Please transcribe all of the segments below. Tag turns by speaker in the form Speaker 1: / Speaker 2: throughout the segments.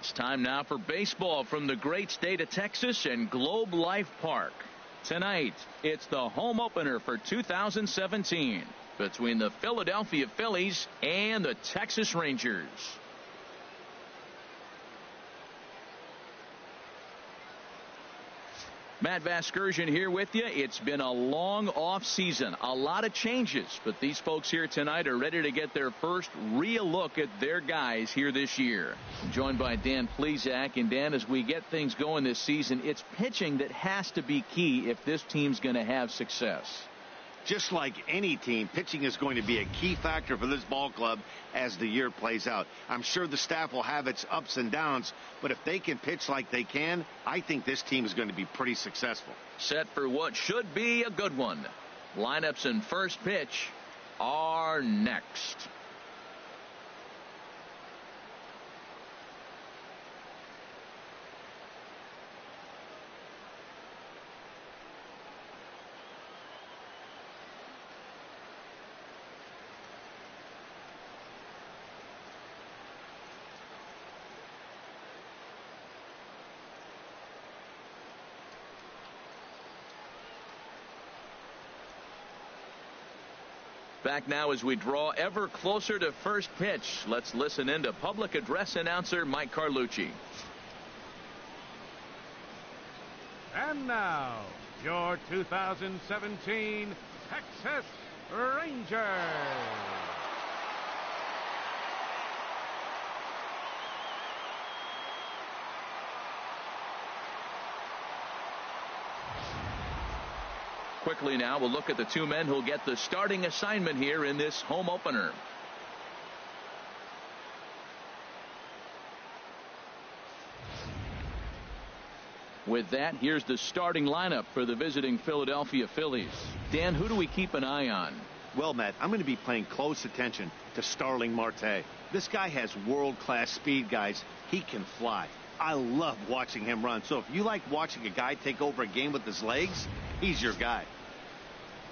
Speaker 1: It's time now for baseball from the great state of Texas and Globe Life Park. Tonight, it's the home opener for 2017 between the Philadelphia Phillies and the Texas Rangers. Matt Vasgersian here with you. It's been a long off season, a lot of changes, but these folks here tonight are ready to get their first real look at their guys here this year. I'm joined by Dan Plesac. And Dan, as we get things going this season, it's pitching that has to be key if this team's going to have success.
Speaker 2: Just like any team, pitching is going to be a key factor for this ball club as the year plays out. I'm sure the staff will have its ups and downs, but if they can pitch like they can, I think this team is going to be pretty successful.
Speaker 1: Set for what should be a good one. Lineups and first pitch are next. Back now as we draw ever closer to first pitch. Let's listen in to public address announcer Mike Carlucci.
Speaker 3: And now, your 2017 Texas Rangers.
Speaker 1: Quickly now, we'll look at the two men who'll get the starting assignment here in this home opener. With that, here's the starting lineup for the visiting Philadelphia Phillies. Dan, who do we keep an eye on?
Speaker 2: Well, Matt, I'm going to be paying close attention to Starling Marte. This guy has world-class speed, guys. He can fly. I love watching him run. So if you like watching a guy take over a game with his legs, he's your guy.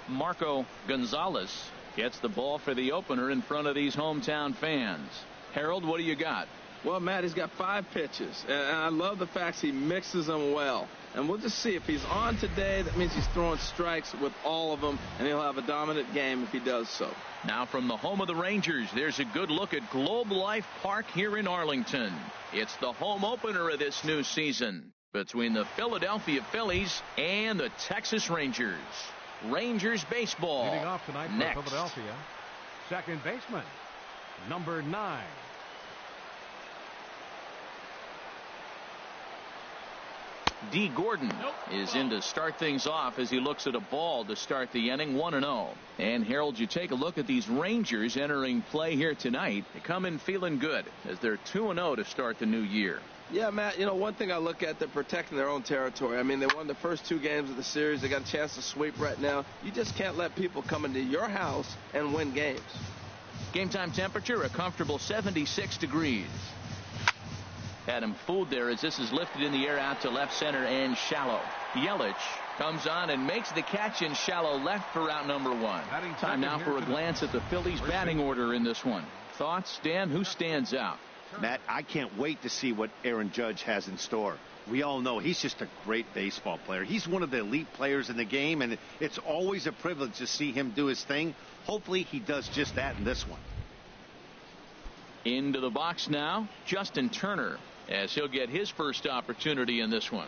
Speaker 1: Marco Gonzalez gets the ball for the opener in front of these hometown fans. Harold, what do you got?
Speaker 4: Well, Matt, he's got 5 pitches, and I love the fact he mixes them well. And we'll just see if he's on today. That means he's throwing strikes with all of them, and he'll have a dominant game if he does so.
Speaker 1: Now from the home of the Rangers, there's a good look at Globe Life Park here in Arlington. It's the home opener of this new season between the Philadelphia Phillies and the Texas Rangers. Rangers baseball.
Speaker 3: Leading off tonight
Speaker 1: next.
Speaker 3: for Philadelphia, second baseman, number 9.
Speaker 1: D. Gordon is in to start things off as he looks at a ball to start the inning, 1-0. And Harold, you take a look at these Rangers entering play here tonight. They come in feeling good as they're 2-0 to start the new year.
Speaker 4: Yeah, Matt, you know, one thing I look at, they're protecting their own territory. I mean, they won the first 2 games of the series. They got a chance to sweep right now. You just can't let people come into your house and win games.
Speaker 1: Game time temperature, a comfortable 76 degrees. Had him fooled there as this is lifted in the air out to left center and shallow. Yelich comes on and makes the catch in shallow left for out number 1. Time now for a glance at the Phillies batting order in this one. Thoughts, Dan? Who stands out?
Speaker 2: Matt, I can't wait to see what Aaron Judge has in store. We all know he's just a great baseball player. He's one of the elite players in the game, and it's always a privilege to see him do his thing. Hopefully he does just that in this one.
Speaker 1: Into the box now, Justin Turner, as he'll get his first opportunity in this one.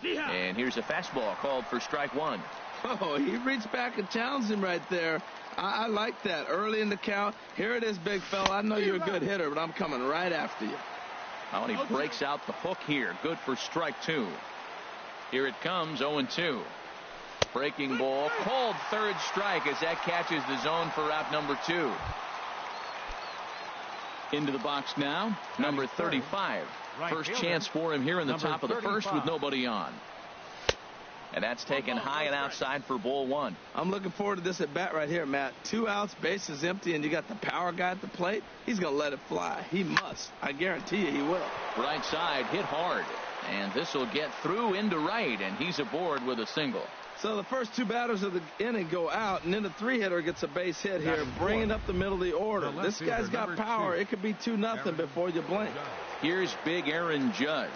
Speaker 1: Yeah. And here's a fastball called for strike 1.
Speaker 4: Oh, he reached back and challenged him right there. I like that. Early in the count. Here it is, big fella. I know you're a good hitter, but I'm coming right after you.
Speaker 1: Oh, and he breaks out the hook here. Good for strike 2. Here it comes, 0-2. Breaking ball, called third strike as that catches the zone for out number 2. Into the box now, number 35. First chance for him here in the top of the first with nobody on. And that's taken high and outside for ball 1.
Speaker 4: I'm looking forward to this at bat right here, Matt. 2 outs, base is empty, and you got the power guy at the plate. He's going to let it fly. He must. I guarantee you he will.
Speaker 1: Right side hit hard. And this will get through into right, and he's aboard with a single.
Speaker 4: So the first two batters of the inning go out, and then the three-hitter gets a base hit here, bringing up the middle of the order. This guy's got power. It could be 2-0 before you blink.
Speaker 1: Here's big Aaron Judge.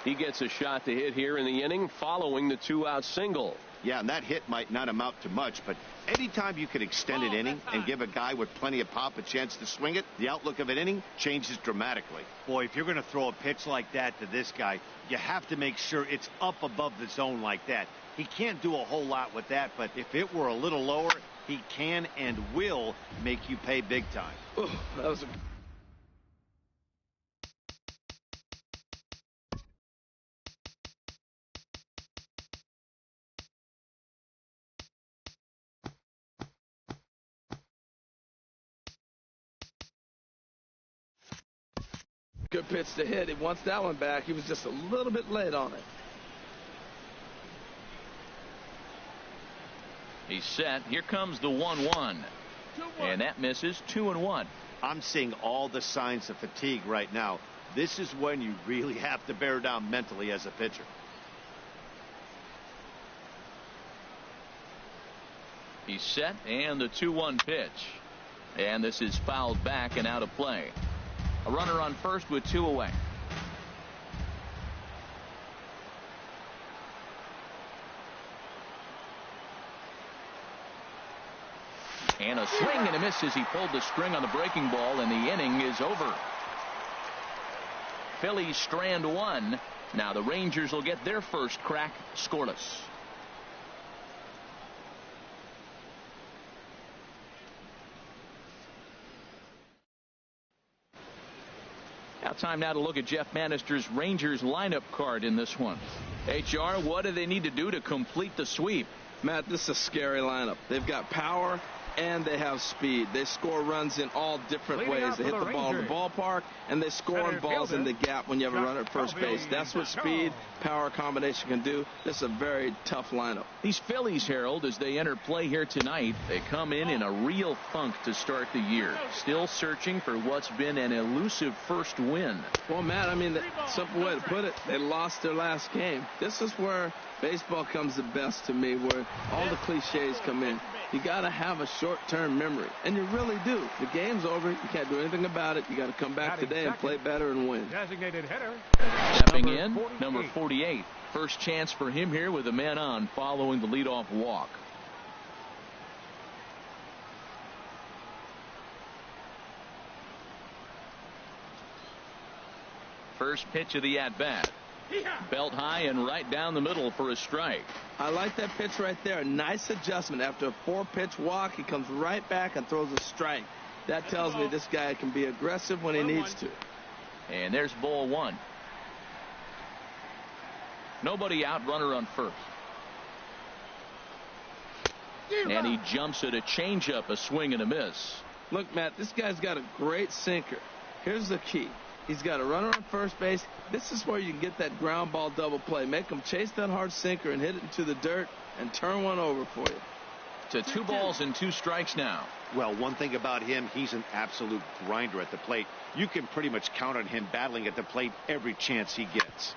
Speaker 1: He gets a shot to hit here in the inning following the 2-out single.
Speaker 2: Yeah, and that hit might not amount to much, but anytime you can extend an inning and give a guy with plenty of pop a chance to swing it, the outlook of an inning changes dramatically. Boy, if you're going to throw a pitch like that to this guy, you have to make sure it's up above the zone like that. He can't do a whole lot with that, but if it were a little lower, he can and will make you pay big time.
Speaker 4: Ooh, that was a good pitch to hit. He wants that one back. He was just a little bit late on it.
Speaker 1: He's set. Here comes the 1-1. And that misses. 2-1.
Speaker 2: I'm seeing all the signs of fatigue right now. This is when you really have to bear down mentally as a pitcher.
Speaker 1: He's set, and the 2-1 pitch. And this is fouled back and out of play. A runner on first with 2 away. And a swing and a miss as he pulled the string on the breaking ball, and the inning is over. Phillies strand 1. Now the Rangers will get their first crack scoreless. Now time now to look at Jeff Bannister's Rangers lineup card in this one. HR, what do they need to do to complete the sweep?
Speaker 4: Matt, this is a scary lineup. They've got power and they have speed. They score runs in all different ways. They hit the ball in the ballpark, and they score on balls in the gap when you have a runner at first base. That's what speed, power combination can do. This is a very tough lineup.
Speaker 1: These Phillies, Harold, as they enter play here tonight, they come in a real funk to start the year. Still searching for what's been an elusive first win.
Speaker 4: Well, Matt, I mean, the simple way to put it, they lost their last game. This is where baseball comes the best to me, where all the cliches come in. You got to have a short-term memory, and you really do. The game's over. You can't do anything about it. You got to come back today and play better and win.
Speaker 3: Designated hitter.
Speaker 1: Stepping in, number 48. First chance for him here with a man on following the leadoff walk. First pitch of the at-bat. Belt high and right down the middle for a strike.
Speaker 4: I like that pitch right there. Nice adjustment. After a 4-pitch walk, he comes right back and throws a strike. That tells me this guy can be aggressive when he needs to.
Speaker 1: And there's ball 1. Nobody out, runner on first. And he jumps at a changeup, a swing and a miss.
Speaker 4: Look, Matt, this guy's got a great sinker. Here's the key. He's got a runner on first base. This is where you can get that ground ball double play. Make him chase that hard sinker and hit it into the dirt and turn one over for you.
Speaker 1: To 2 balls and 2 strikes now.
Speaker 2: Well, one thing about him, he's an absolute grinder at the plate. You can pretty much count on him battling at the plate every chance he gets.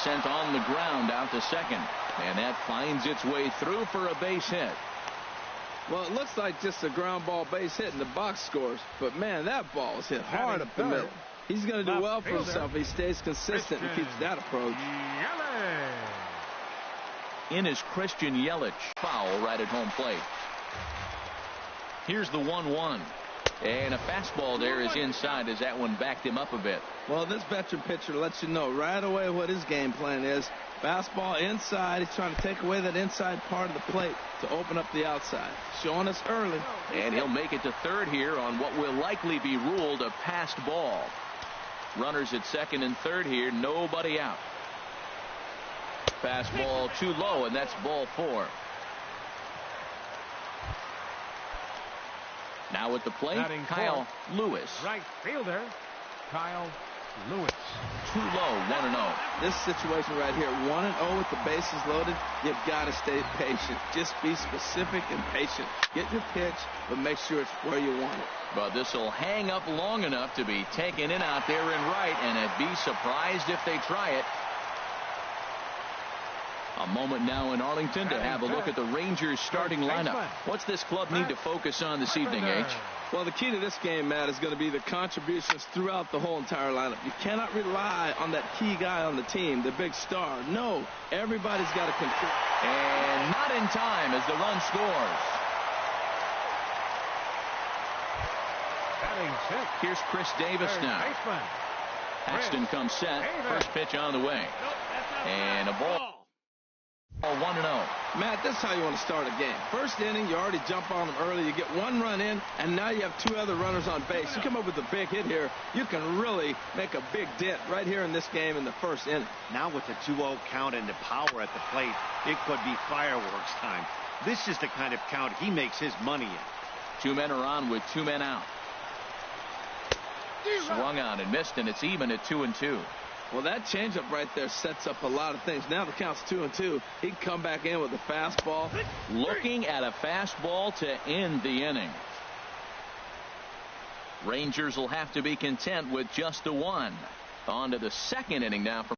Speaker 1: Sent on the ground out to second. And that finds its way through for a base hit.
Speaker 4: Well, it looks like just a ground ball base hit in the box scores. But, man, that ball was hit hard up the middle. He's going to do well for himself if he stays consistent and keeps that approach.
Speaker 1: In is Christian Yelich. Foul right at home plate. Here's the 1-1. And a fastball there is inside as that one backed him up a bit.
Speaker 4: Well, this veteran pitcher lets you know right away what his game plan is. Fastball inside. He's trying to take away that inside part of the plate to open up the outside. Showing us early.
Speaker 1: And he'll make it to third here on what will likely be ruled a passed ball. Runners at second and third here. Nobody out. Fastball too low, and that's ball 4. Now at the plate, Kyle Lewis.
Speaker 3: Right fielder, Kyle Lewis.
Speaker 1: Too low, 1-0.
Speaker 4: This situation right here, 1-0 with the bases loaded, you've got to stay patient. Just be specific and patient. Get your pitch, but make sure it's where you want it.
Speaker 1: But this will hang up long enough to be taken in out there in right, and I'd be surprised if they try it. A moment now in Arlington to have a look at the Rangers starting lineup. What's this club need to focus on this evening, H?
Speaker 4: Well, the key to this game, Matt, is going to be the contributions throughout the whole entire lineup. You cannot rely on that key guy on the team, the big star. No, everybody's got to contribute.
Speaker 1: And not in time as the run scores. Here's Chris Davis now. Paxton comes set. First pitch on the way. And a ball. 1-0.
Speaker 4: Matt, this is how you want to start a game. First inning, you already jump on them early. You get one run in, and now you have two other runners on base. You come up with a big hit here, you can really make a big dent right here in this game in the first inning.
Speaker 2: Now with the 2-0 count and the power at the plate, it could be fireworks time. This is the kind of count he makes his money in.
Speaker 1: 2 men are on with 2 men out. Swung on and missed, and it's even at 2-2.
Speaker 4: Well, that changeup right there sets up a lot of things. Now the count's 2-2. He can come back in with a fastball.
Speaker 1: Looking at a fastball to end the inning. Rangers will have to be content with just the one. On to the second inning now for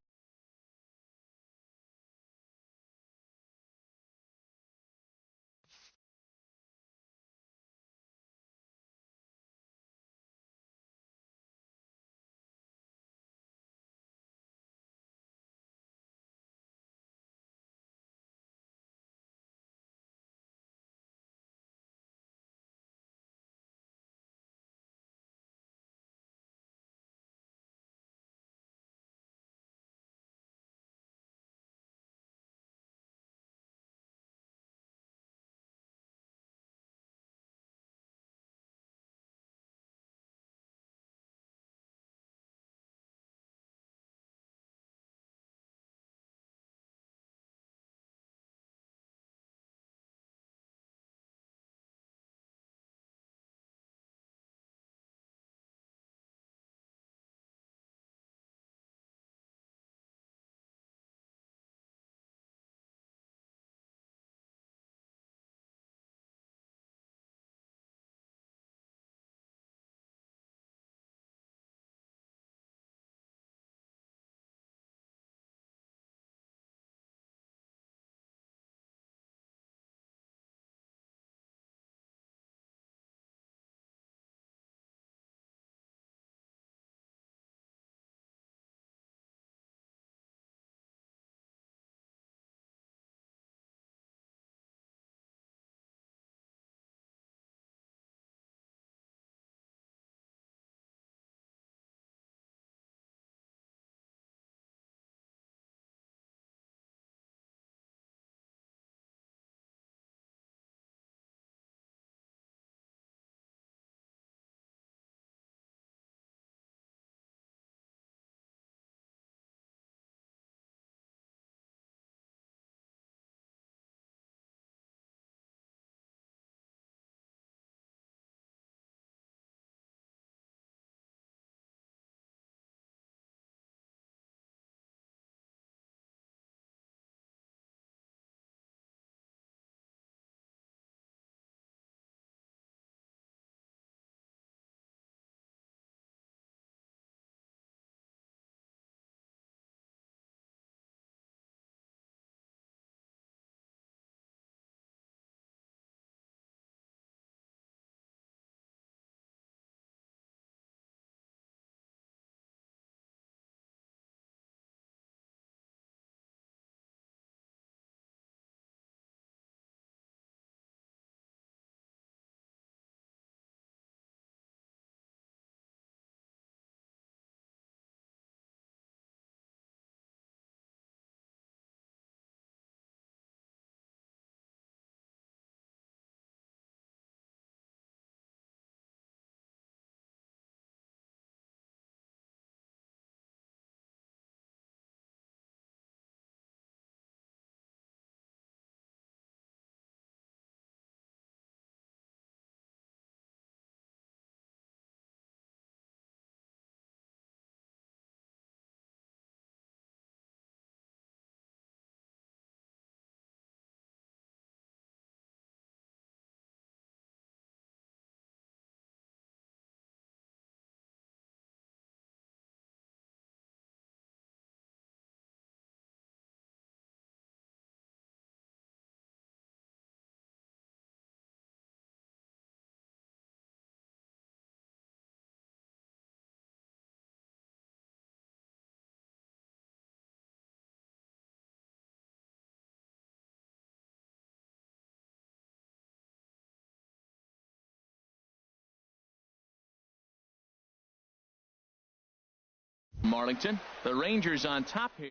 Speaker 1: Marlington. The Rangers on top here.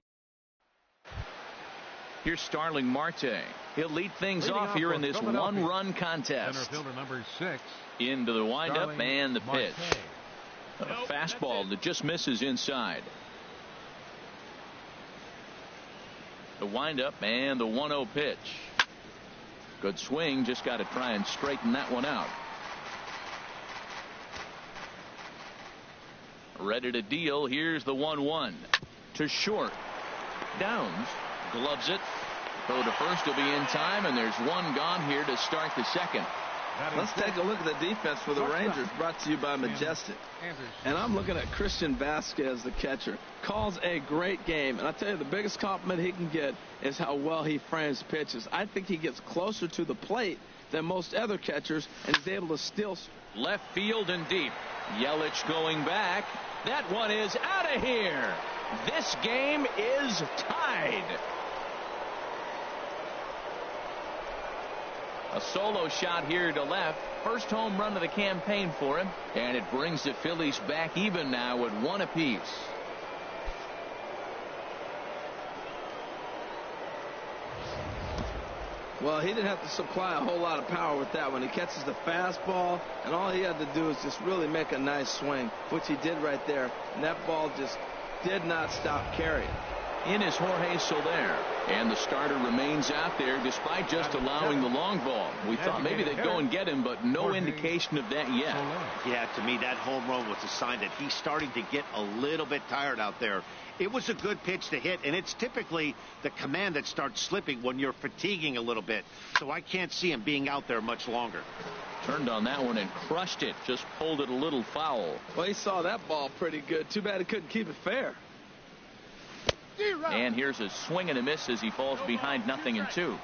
Speaker 1: Here's Starling Marte. He'll lead things off here in this one-run contest.
Speaker 3: Center fielder number 6.
Speaker 1: Into the windup
Speaker 3: Starling
Speaker 1: and the
Speaker 3: Marte.
Speaker 1: pitch. A fastball that just misses inside. The windup and the 1-0 pitch. Good swing. Just got to try and straighten that one out. Ready to deal. Here's the 1-1 to short. Downs gloves it. Throw to first will be in time, and there's one gone here to start the second.
Speaker 4: Let's take a look at the defense for the Rangers, brought to you by Majestic. And I'm looking at Christian Vasquez, the catcher. Calls a great game. And I tell you, the biggest compliment he can get is how well he frames pitches. I think he gets closer to the plate than most other catchers, and he's able to still.
Speaker 1: Left field and deep. Yelich going back. That one is out of here. This game is tied. A solo shot here to left. First home run of the campaign for him. And it brings the Phillies back even now at 1 apiece.
Speaker 4: Well, he didn't have to supply a whole lot of power with that one. He catches the fastball, and all he had to do is just really make a nice swing, which he did right there. And that ball just did not stop carrying.
Speaker 1: In is Jorge Soler, and the starter remains out there despite just allowing the long ball. We thought maybe they'd go and get him, but no indication of that yet.
Speaker 2: Yeah, to me, that home run was a sign that he's starting to get a little bit tired out there. It was a good pitch to hit, and it's typically the command that starts slipping when you're fatiguing a little bit. So I can't see him being out there much longer.
Speaker 1: Turned on that one and crushed it. Just pulled it a little foul.
Speaker 4: Well, he saw that ball pretty good. Too bad he couldn't keep it fair.
Speaker 1: And here's a swing and a miss as he falls behind 0-2.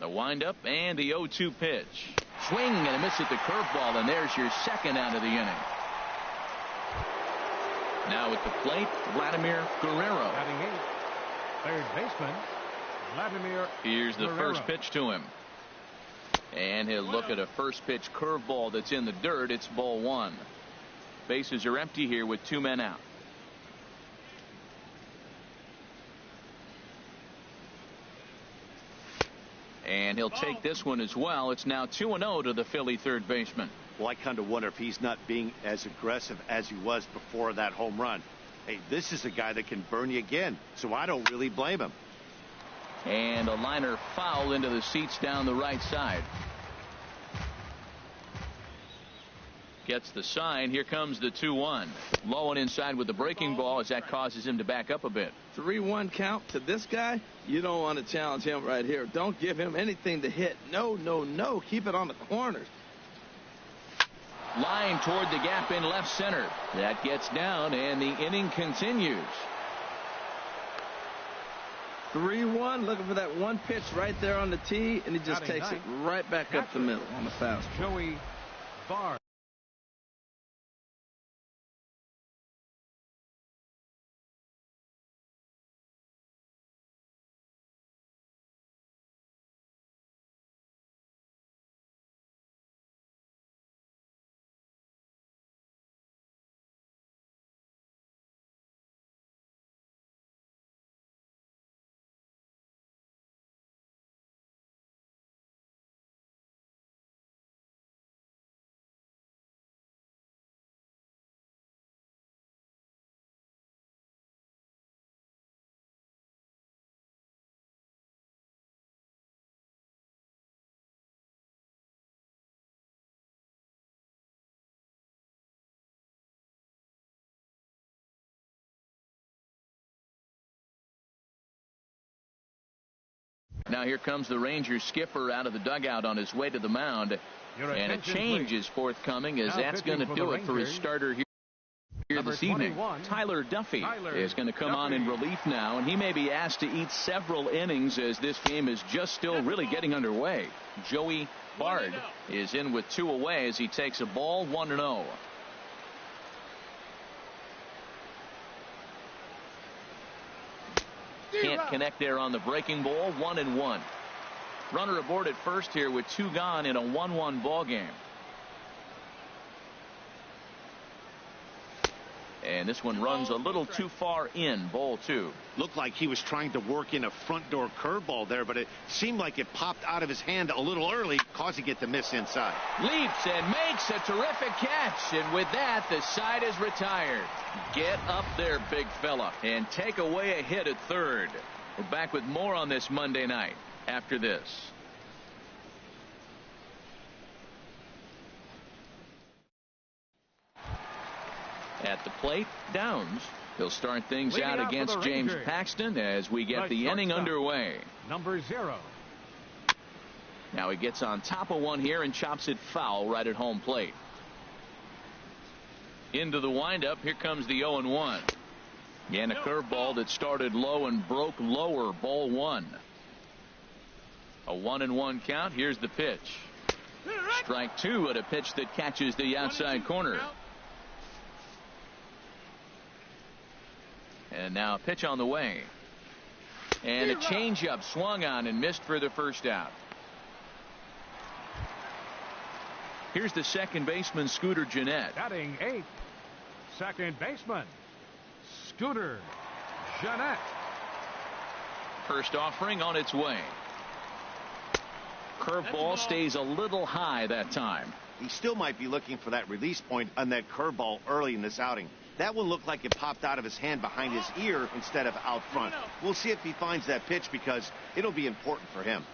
Speaker 1: The windup and the 0-2 pitch. Swing and a miss at the curveball, and there's your second out of the inning. Now at the plate, Vladimir Guerrero.
Speaker 3: Batting 8, third baseman, Vladimir
Speaker 1: Here's the
Speaker 3: Guerrero.
Speaker 1: first pitch to him. And he'll look at a first pitch curveball that's in the dirt. It's ball 1. Bases are empty here with 2 men out. And he'll take this one as well. It's now 2-0 to the Philly third baseman.
Speaker 2: Well, I kind of wonder if he's not being as aggressive as he was before that home run. Hey, this is a guy that can burn you again, so I don't really blame him.
Speaker 1: And a liner foul into the seats down the right side. Gets the sign. Here comes the 2-1. Low and inside with the breaking ball as that causes him to back up a bit.
Speaker 4: 3-1 count to this guy. You don't want to challenge him right here. Don't give him anything to hit. No, no, no. Keep it on the corners.
Speaker 1: Line toward the gap in left center. That gets down, and the inning continues.
Speaker 4: 3-1, looking for that one pitch right there on the tee, and he just takes it right back up the middle on the fastball.
Speaker 3: Joey Vaughn.
Speaker 1: Now here comes the Rangers skipper out of the dugout on his way to the mound. And a change is forthcoming as that's going to do it for his starter here this evening. Tyler Duffy is going to come on in relief now, and he may be asked to eat several innings as this game is just still really getting underway. Joey Bard is in with 2 away as he takes a ball 1-0. Can't connect there on the breaking ball. 1-1. Runner aboard at first here with 2 gone in a 1-1 ball game. And this one runs a little too far in. Ball 2.
Speaker 2: Looked like he was trying to work in a front door curveball there, but it seemed like it popped out of his hand a little early, causing it to miss inside.
Speaker 1: Leaps and makes a terrific catch. And with that, the side is retired. Get up there, big fella, and take away a hit at third. We're back with more on this Monday night after this. At the plate, Downs. He'll start things out against James Paxton as we get the inning underway.
Speaker 3: Number 0.
Speaker 1: Now he gets on top of one here and chops it foul right at home plate. Into the windup. Here comes the 0-1. And a curveball that started low and broke lower. Ball 1. A 1-1 count. Here's the pitch. Strike 2 at a pitch that catches the outside corner. And now a pitch on the way. And a changeup swung on and missed for the first out. Here's the second baseman, Scooter Gennett.
Speaker 3: Batting 8th, second baseman, Scooter Gennett.
Speaker 1: First offering on its way. Curveball stays a little high that time.
Speaker 2: He still might be looking for that release point on that curveball early in this outing. That one looked like it popped out of his hand behind his ear instead of out front. We'll see if he finds that pitch because it'll be important for him.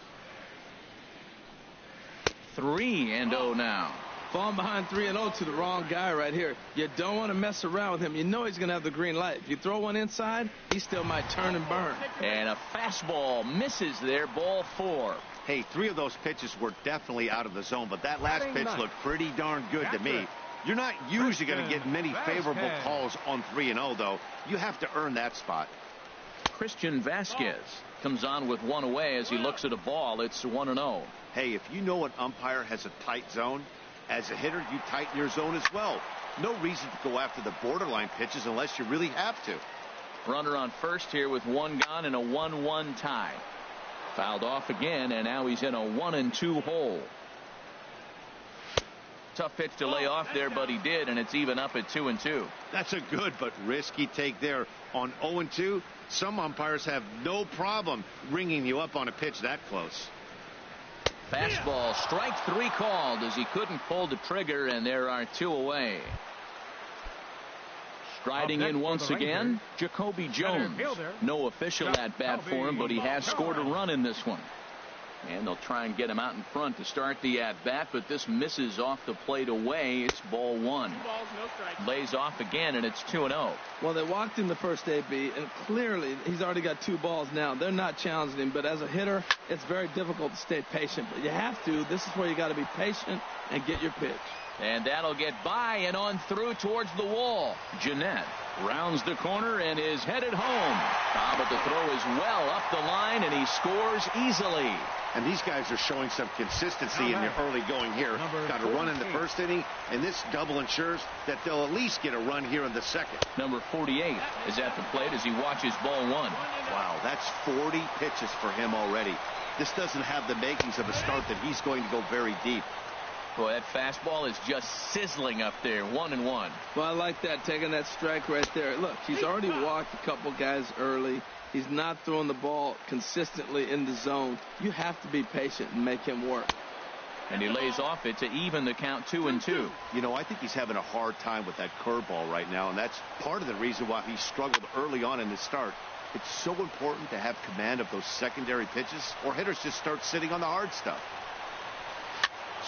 Speaker 1: 3-0 now.
Speaker 4: Falling behind 3-0 to the wrong guy right here. You don't want to mess around with him. You know he's going to have the green light. If you throw one inside, he still might turn and burn.
Speaker 1: And a fastball misses there. Ball 4.
Speaker 2: Hey, 3 of those pitches were definitely out of the zone, but that last pitch looked pretty darn good to me. You're not usually going to get many favorable calls on 3-0, though. You have to earn that spot.
Speaker 1: Christian Vasquez comes on with one away as he looks at a ball. It's 1-0.
Speaker 2: Hey, if you know an umpire has a tight zone, as a hitter, you tighten your zone as well. No reason to go after the borderline pitches unless you really have to.
Speaker 1: Runner on first here with one gone and a 1-1 tie. Fouled off again, and now he's in a 1-2 hole. Tough pitch to lay off there, but he did, and it's even up at 2-2.
Speaker 2: That's a good but risky take there. On 0-2, some umpires have no problem ringing you up on a pitch that close.
Speaker 1: Fastball, strike 3 called as he couldn't pull the trigger, and there are 2 away. Striding in once again, Jacoby Jones. No official at bat for him, but he has scored a run in this one. And they'll try and get him out in front to start the at-bat, but this misses off the plate away. It's ball 1. Lays off again, and it's 2-0.
Speaker 4: Well, they walked him the first AB, and clearly he's already got 2 balls now. They're not challenging him, but as a hitter, it's very difficult to stay patient. But you have to. This is where you got to be patient and get your pitch.
Speaker 1: And that'll get by and on through towards the wall. Gennett rounds the corner and is headed home. But the throw is well up the line, and he scores easily.
Speaker 2: And these guys are showing some consistency in the early going here. Got a run in the first inning, and this double ensures that they'll at least get a run here in the second.
Speaker 1: Number 48 is at the plate as he watches ball 1.
Speaker 2: Wow, that's 40 pitches for him already. This doesn't have the makings of a start that he's going to go very deep.
Speaker 1: Boy, that fastball is just sizzling up there. 1-1.
Speaker 4: Well, I like that, taking that strike right there. Look, he's already walked a couple guys early. He's not throwing the ball consistently in the zone. You have to be patient and make him work.
Speaker 1: And he lays off it to even the count 2-2.
Speaker 2: You know, I think he's having a hard time with that curveball right now, and that's part of the reason why he struggled early on in the start. It's so important to have command of those secondary pitches, or hitters just start sitting on the hard stuff.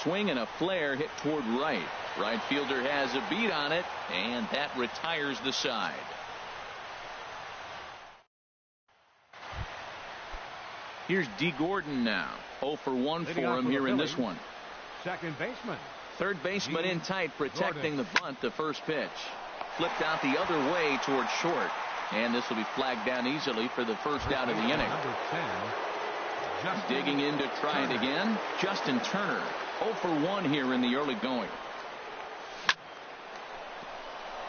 Speaker 1: Swing and a flare hit toward right. Right fielder has a beat on it, and that retires the side. Here's D. Gordon now. 0 for 1 for him here in this one.
Speaker 3: Second baseman.
Speaker 1: Third baseman in tight, protecting the bunt. The first pitch flipped out the other way towards short, and this will be flagged down easily for the first out of the inning. Digging in to try it again, Justin Turner. 0 for 1 here in the early going.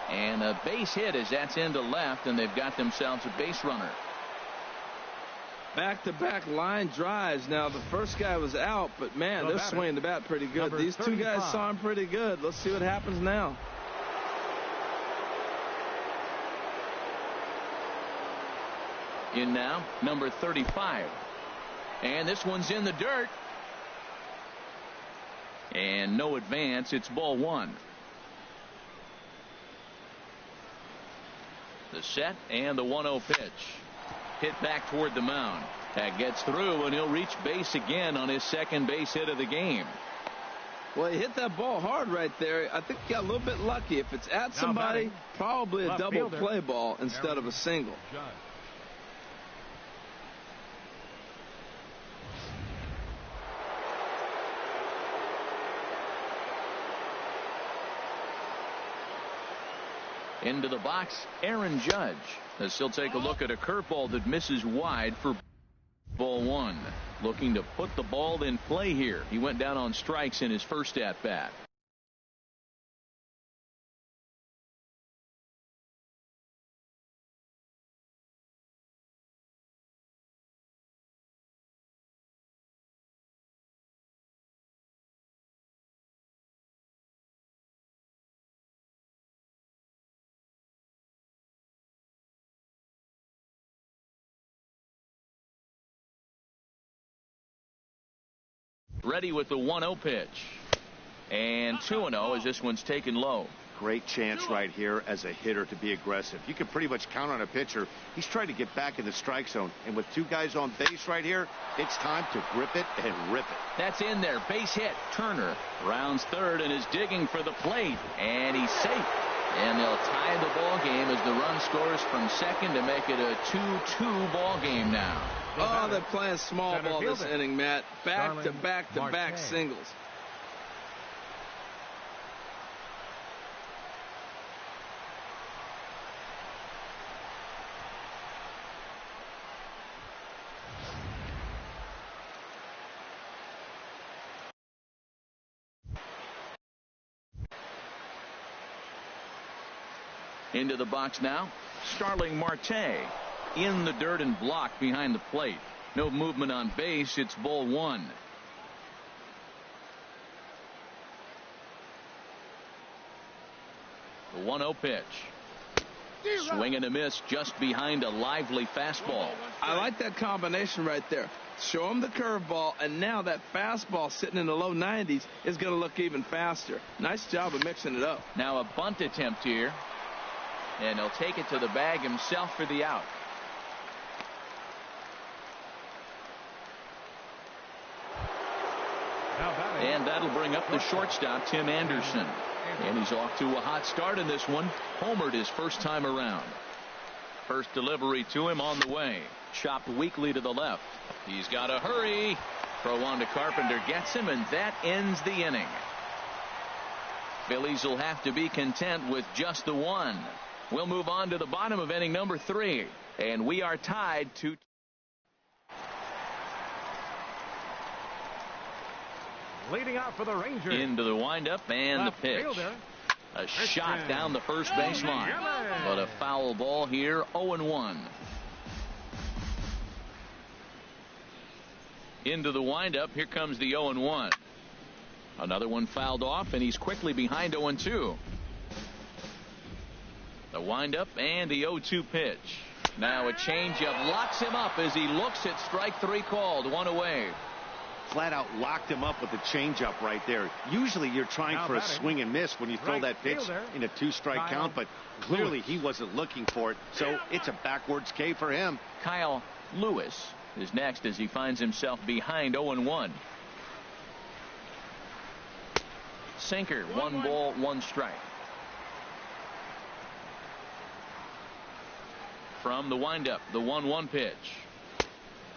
Speaker 1: And a base hit as that's into left, and they've got themselves a base runner.
Speaker 4: Back-to-back line drives. Now, the first guy was out, but, man, they're swinging the bat pretty good. These 2 guys saw him pretty good. Let's see what happens now.
Speaker 1: In now, number 35. And this one's in the dirt. And no advance. It's ball one. The set and the 1-0 pitch. Hit back toward the mound. That gets through, and he'll reach base again on his second base hit of the game.
Speaker 4: Well, he hit that ball hard right there. I think he got a little bit lucky. If it's at somebody, probably a double play ball instead of a single.
Speaker 1: Into the box, Aaron Judge, as he'll take a look at a curveball that misses wide for ball one. Looking to put the ball in play here. He went down on strikes in his first at bat. Ready with the 1-0 pitch. And 2-0 as this one's taken low.
Speaker 2: Great chance right here as a hitter to be aggressive. You can pretty much count on a pitcher. He's trying to get back in the strike zone. And with two guys on base right here, it's time to grip it and rip it.
Speaker 1: That's in there. Base hit. Turner rounds third and is digging for the plate. And he's safe. And they'll tie the ball game as the run scores from second to make it a 2-2 ball game now.
Speaker 4: Oh, they're playing small ball this inning, Matt. Back to back singles.
Speaker 1: Into the box now, Starling Marte. In the dirt and blocked behind the plate. No movement on base. It's ball one. The 1-0 pitch. Swing and a miss just behind a lively fastball.
Speaker 4: I like that combination right there. Show him the curveball, and now that fastball sitting in the low 90s is going to look even faster. Nice job of mixing it up.
Speaker 1: Now a bunt attempt here. And he'll take it to the bag himself for the out. And that'll bring up the shortstop, Tim Anderson. And he's off to a hot start in this one. Homered his first time around. First delivery to him on the way. Chopped weakly to the left. He's got to hurry. Throw on to Carpenter gets him, and that ends the inning. Phillies will have to be content with just the one. We'll move on to the bottom of inning number 3. And we are tied to.
Speaker 3: Leading out for the Rangers.
Speaker 1: Into the windup and the pitch. A shot down the first base line. But a foul ball here, 0-1. Into the windup. Here comes the 0-1. Another one fouled off, and he's quickly behind 0-2. The windup and the 0-2 pitch. Now a changeup locks him up as he looks at strike 3 called. One away.
Speaker 2: Flat out locked him up with a changeup right there. Usually you're trying for a swing and miss when you throw that pitch in a 2-strike count, but clearly he wasn't looking for it, so it's a backwards K for him.
Speaker 1: Kyle Lewis is next as he finds himself behind 0-1. Sinker, 1 ball, 1 strike. From the windup, the 1-1 pitch.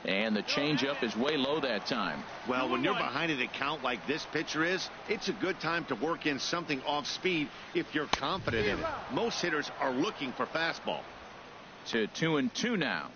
Speaker 1: And the changeup is way low that time.
Speaker 2: Well, when you're behind an account like this pitcher is, it's a good time to work in something off speed if you're confident in it. Most hitters are looking for fastball.
Speaker 1: To 2-2 now.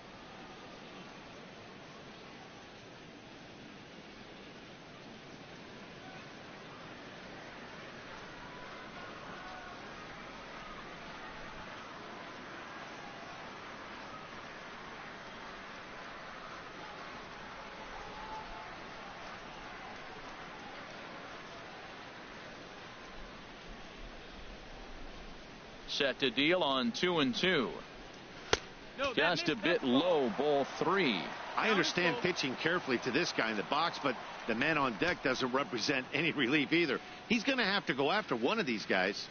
Speaker 1: Set to deal on 2-2. Just a bit low, ball 3.
Speaker 2: I understand pitching carefully to this guy in the box, but the man on deck doesn't represent any relief either. He's going to have to go after one of these guys.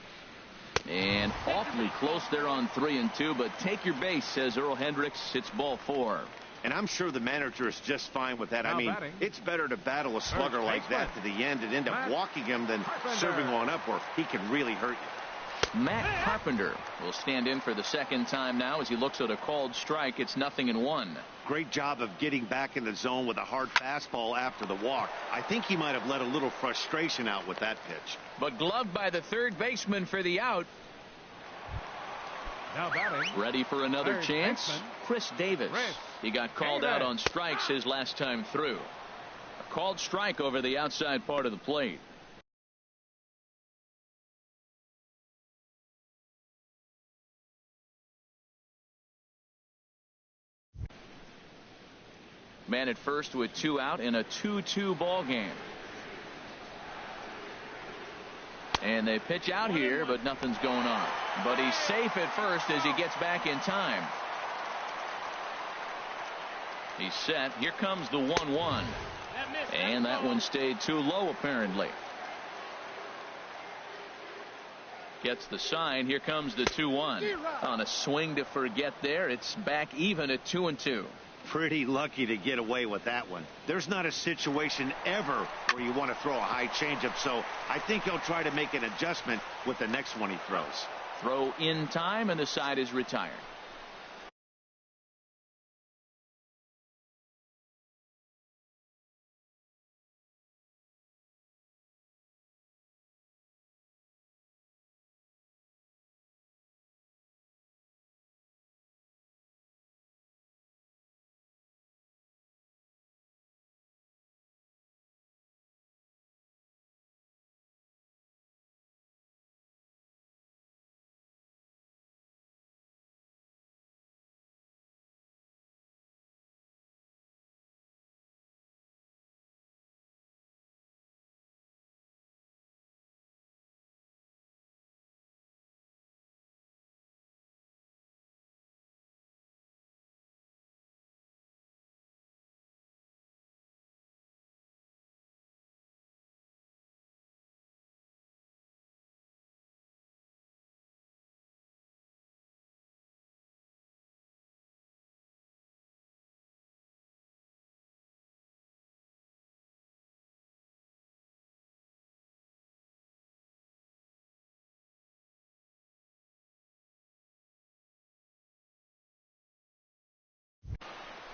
Speaker 1: And awfully close there on 3-2, but take your base, says Earl Hendricks. It's ball 4.
Speaker 2: And I'm sure the manager is just fine with that. I mean, it's better to battle a slugger like that to the end and end up walking him than serving one up where he can really hurt you.
Speaker 1: Matt Carpenter will stand in for the second time now as he looks at a called strike. It's 0-1.
Speaker 2: Great job of getting back in the zone with a hard fastball after the walk. I think he might have let a little frustration out with that pitch.
Speaker 1: But gloved by the third baseman for the out.
Speaker 3: Now batting.
Speaker 1: Ready for another
Speaker 3: Third
Speaker 1: chance.
Speaker 3: baseman.
Speaker 1: Chris Davis. He got called out on strikes his last time through. A called strike over the outside part of the plate. Man at first with 2 out in a 2-2 ball game. And they pitch out here, but nothing's going on. But he's safe at first as he gets back in time. He's set. Here comes the 1-1. And that one stayed too low, apparently. Gets the sign. Here comes the 2-1. On a swing to forget there. It's back even at 2-2.
Speaker 2: Pretty lucky to get away with that one. There's not a situation ever where you want to throw a high changeup, so I think he'll try to make an adjustment with the next one he throws.
Speaker 1: Throw in time, and the side is retired.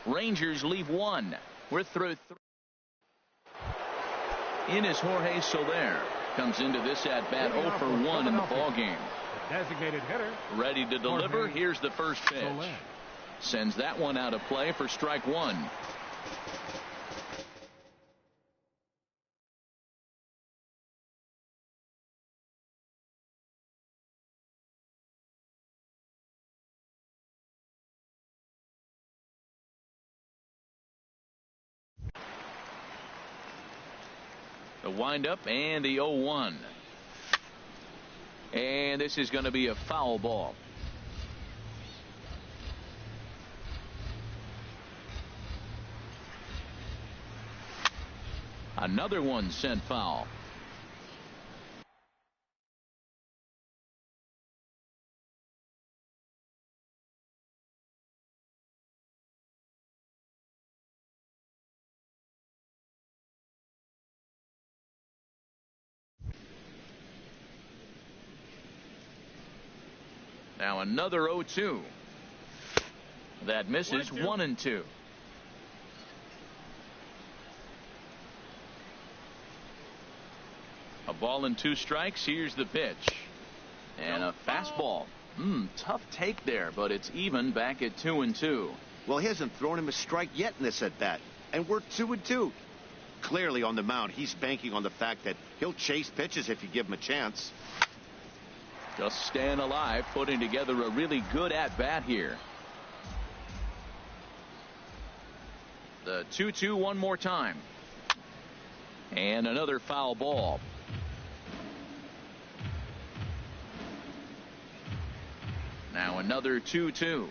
Speaker 1: Rangers leave 1. We're through 3. In is Jorge Soler. Comes into this at bat 0 for 1 in the ball game.
Speaker 3: The designated hitter.
Speaker 1: Ready to deliver. Here's the first pitch. Sends that one out of play for strike 1. The windup and the 0-1. And this is going to be a foul ball. Another one sent foul. Now another 0-2. That misses 1-2. A ball and 2 strikes. Here's the pitch. And a fastball. Tough take there, but it's even back at 2-2.
Speaker 2: Well, he hasn't thrown him a strike yet in this at bat, and we're 2-2. Clearly on the mound, he's banking on the fact that he'll chase pitches if you give him a chance.
Speaker 1: Just staying alive, putting together a really good at bat here. The 2-2 one more time. And another foul ball. Now another 2-2.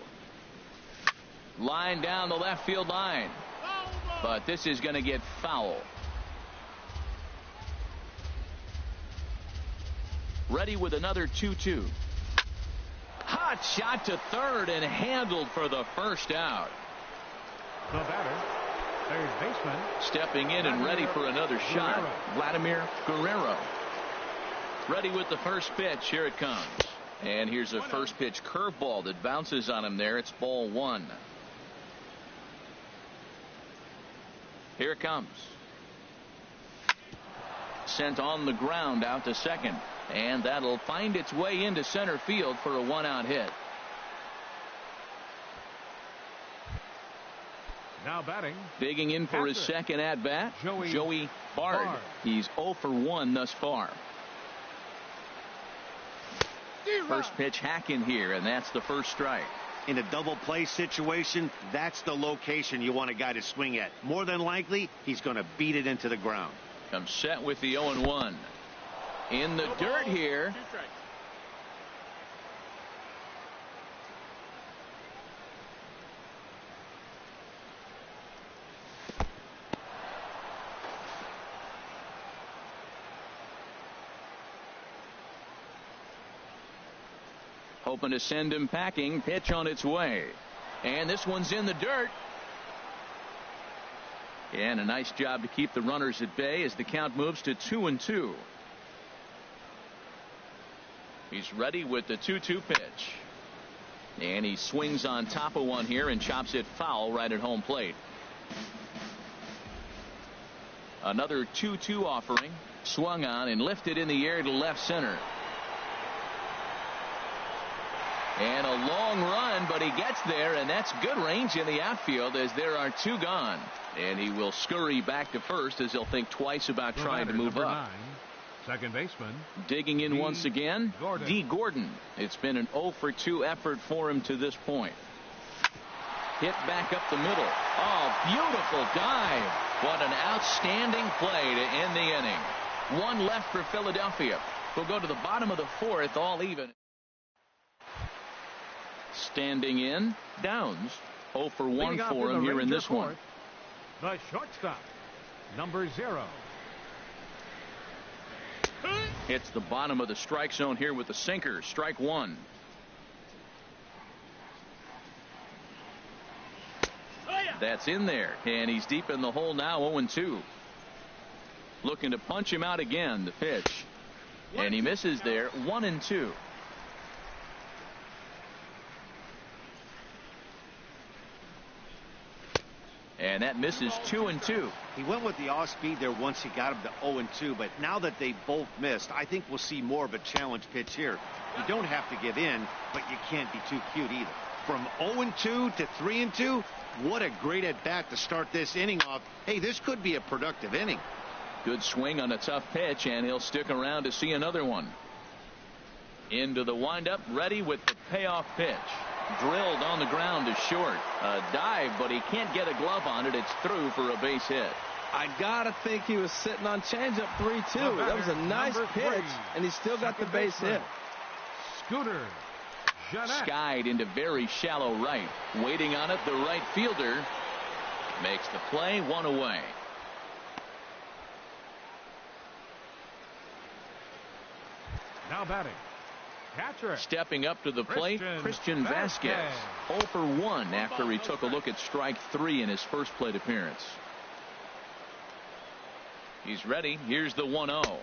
Speaker 1: Line down the left field line. But this is going to get foul. Ready with another 2-2. Hot shot to third and handled for the first out.
Speaker 3: The batter, third baseman.
Speaker 1: Stepping in and ready for another shot, Vladimir Guerrero. Ready with the first pitch. Here it comes. And here's a first pitch curveball that bounces on him there. It's ball one. Here it comes. Sent on the ground out to second. And that'll find its way into center field for a one-out hit.
Speaker 3: Now batting.
Speaker 1: Digging in for his second at-bat, Joey Bard. He's 0 for 1 thus far. First pitch hacking here, and that's the first strike.
Speaker 2: In a double play situation, that's the location you want a guy to swing at. More than likely, he's going to beat it into the ground.
Speaker 1: Comes set with the 0-1. In the dirt here. Hoping to send him packing. Pitch on its way. And this one's in the dirt. And a nice job to keep the runners at bay as the count moves to 2-2. He's ready with the 2-2 pitch. And he swings on top of one here and chops it foul right at home plate. Another 2-2 offering. Swung on and lifted in the air to left center. And a long run, but he gets there, and that's good range in the outfield as there are two gone. And he will scurry back to first as he'll think twice about trying to move up.
Speaker 3: 9, second baseman.
Speaker 1: Digging in once again, D. Gordon. It's been an 0 for 2 effort for him to this point. Hit back up the middle. Oh, beautiful dive. What an outstanding play to end the inning. One left for Philadelphia. We'll go to the bottom of the fourth, all even. Standing in, Downs. 0 for 1 for him here in this one.
Speaker 3: The shortstop, number 0.
Speaker 1: Hits the bottom of the strike zone here with the sinker. Strike one. That's in there, and he's deep in the hole now. 0-2. Looking to punch him out again. The pitch, and he misses there. 1-2. And that misses. 2-2.
Speaker 2: He went with the off speed there once he got him to 0-2, but now that they both missed, I think we'll see more of a challenge pitch here. You don't have to give in, but you can't be too cute either. From 0-2 to 3-2, what a great at bat to start this inning off. Hey, this could be a productive inning.
Speaker 1: Good swing on a tough pitch, and he'll stick around to see another one. Into the windup, ready with the payoff pitch. Drilled on the ground to short. A dive, but he can't get a glove on it. It's through for a base hit.
Speaker 4: I gotta think he was sitting on changeup 3-2. That was a nice pitch, and he still got the base hit.
Speaker 3: Scooter Jeanette.
Speaker 1: Skied into very shallow right. Waiting on it, the right fielder makes the play. One away.
Speaker 3: Now batting. Catcher.
Speaker 1: Stepping up to the plate, Christian Vasquez. 0 for 1 after he took a look at strike 3 in his first plate appearance. He's ready. Here's the 1-0.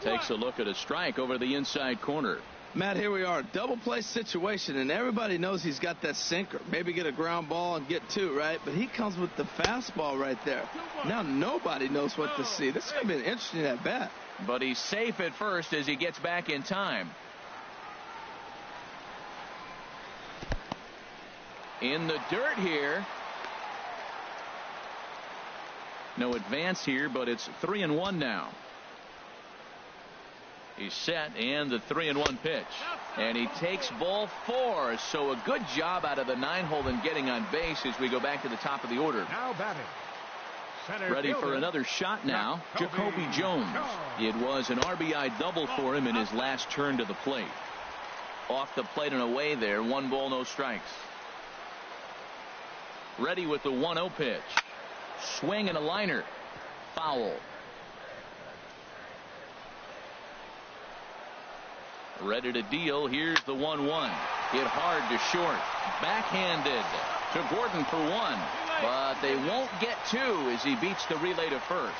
Speaker 1: Takes a look at a strike over the inside corner.
Speaker 4: Matt, here we are. Double play situation, and everybody knows he's got that sinker. Maybe get a ground ball and get 2, right? But he comes with the fastball right there. Now nobody knows what to see. This is going to be an interesting at bat.
Speaker 1: But he's safe at first as he gets back in time. In the dirt here. No advance here, but it's 3-1 now. He's set, and the 3-1 pitch. And he takes ball 4. So a good job out of the 9-hole in getting on base as we go back to the top of the order.
Speaker 3: Now batting.
Speaker 1: Ready for another shot now. Jacoby Jones. It was an RBI double for him in his last turn to the plate. Off the plate and away there. 1 ball, no strikes. Ready with the 1-0 pitch. Swing and a liner. Foul. Ready to deal. Here's the 1-1. Hit hard to short. Backhanded to Gordon for 1. But they won't get 2 as he beats the relay to first.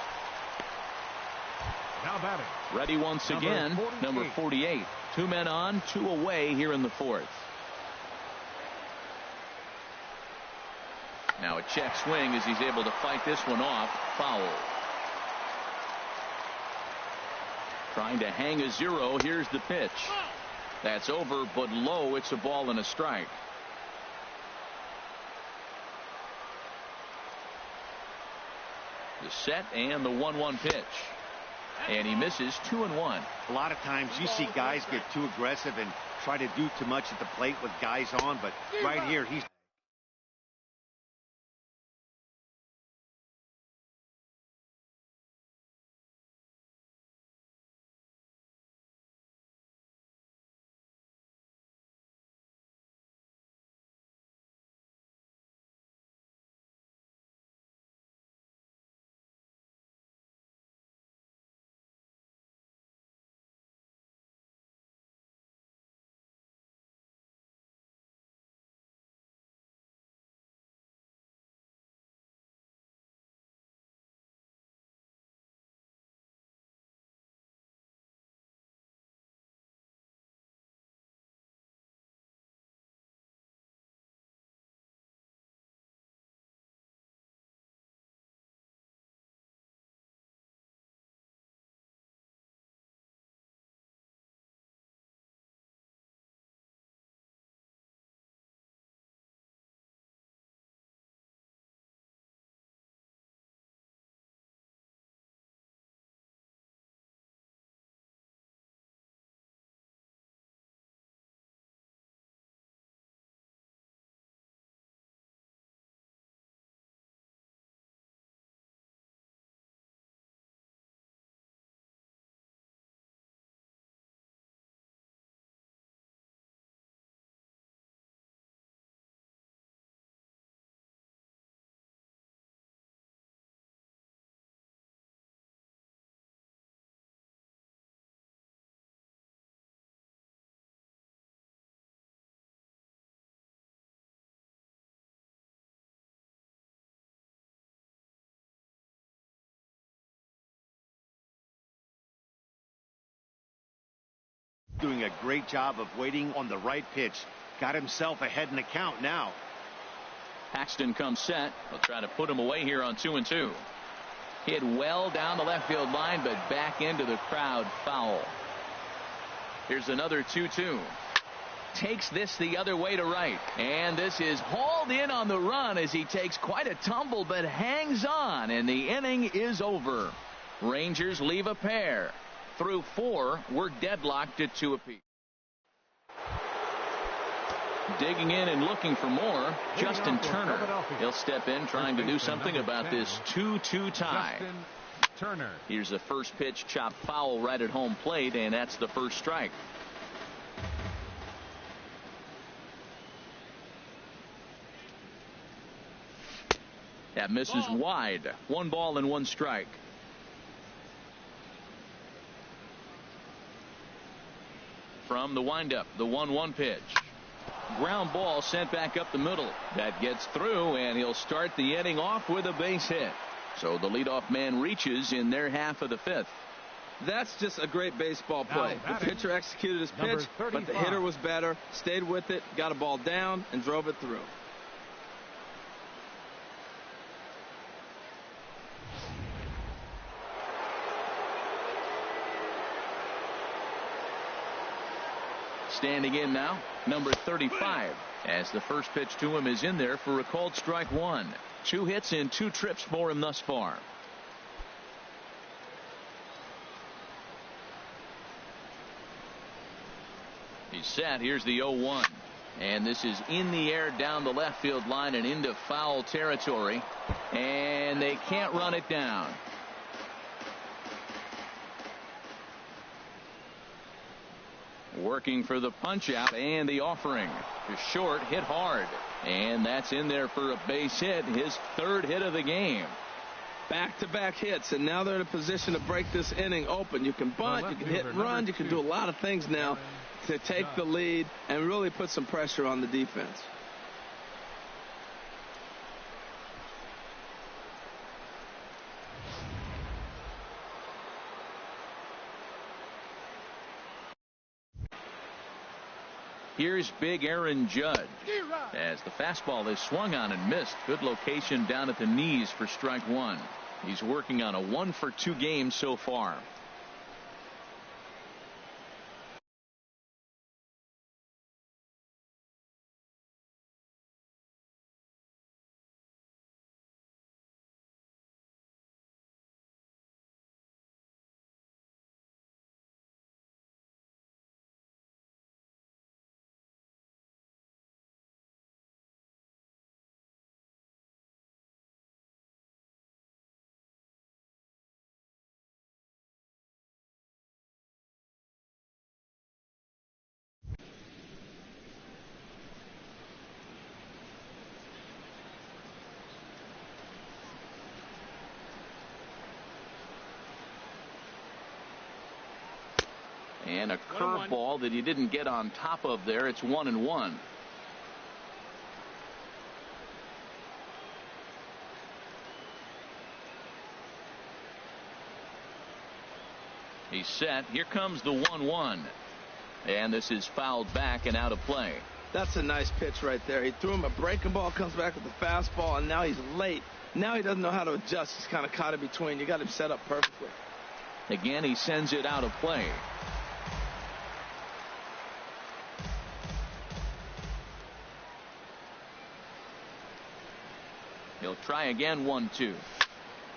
Speaker 3: Now batting.
Speaker 1: Ready once again. Number 48. 2 men on, 2 away here in the 4th. Now a check swing as he's able to fight this one off. Foul. Trying to hang a 0. Here's the pitch. That's over, but low. It's a ball and a strike. The set and the 1-1 pitch. And he misses 2-1.
Speaker 2: A lot of times you see guys get too aggressive and try to do too much at the plate with guys on, but right here he's doing a great job of waiting on the right pitch. Got himself ahead in the count now.
Speaker 1: Paxton comes set. He'll try to put him away here on 2-2. Hit well down the left field line, but back into the crowd. Foul. Here's another 2-2. Takes this the other way to right. And this is hauled in on the run as he takes quite a tumble, but hangs on, and the inning is over. Rangers leave a pair. Through 4, we're deadlocked at 2 apiece. Digging in and looking for more, Justin Turner. He'll step in trying to do something about this 2-2 tie.
Speaker 3: Turner.
Speaker 1: Here's the first pitch, chopped foul right at home plate, and that's the first strike. That misses wide. 1 ball and 1 strike. From the windup, the 1-1 pitch. Ground ball sent back up the middle. That gets through, and he'll start the inning off with a base hit. So the leadoff man reaches in their half of the 5th.
Speaker 4: That's just a great baseball play. The pitcher executed his pitch, but the hitter was better, stayed with it, got a ball down, and drove it through.
Speaker 1: Standing in now, number 35, as the first pitch to him is in there for a called strike 1. 2 hits and 2 trips for him thus far. He's set. Here's the 0-1. And this is in the air down the left field line and into foul territory. And they can't run it down. Working for the punch out and the offering. Just short, hit hard. And that's in there for a base hit, his third hit of the game.
Speaker 4: Back-to-back hits, and now they're in a position to break this inning open. You can bunt, you can hit and run, you can do a lot of things now to take the lead and really put some pressure on the defense.
Speaker 1: Here's big Aaron Judge as the fastball is swung on and missed. Good location down at the knees for strike one. He's working on a 1-for-2 game so far. And a curveball that he didn't get on top of there. It's 1-1. He's set. Here comes the 1-1. And this is fouled back and out of play.
Speaker 4: That's a nice pitch right there. He threw him a breaking ball, comes back with the fastball, and now he's late. Now he doesn't know how to adjust. He's kind of caught in between. You got him set up perfectly.
Speaker 1: Again, he sends it out of play. He'll try again, 1-2.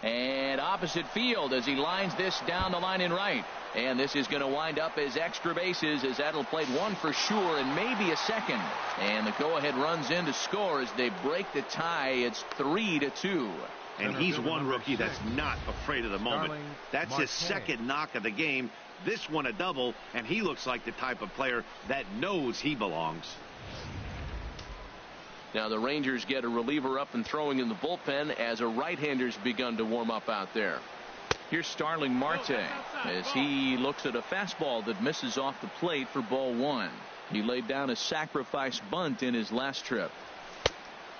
Speaker 1: And opposite field as he lines this down the line in right. And this is going to wind up as extra bases, as that'll play one for sure and maybe a second. And the go-ahead runs in to score as they break the tie. It's 3-2.
Speaker 2: And he's one rookie that's not afraid of the moment. That's his second knock of the game. This one a double, and he looks like the type of player that knows he belongs.
Speaker 1: Now the Rangers get a reliever up and throwing in the bullpen as a right-hander's begun to warm up out there. Here's Starling Marte as he looks at a fastball that misses off the plate for ball one. He laid down a sacrifice bunt in his last trip.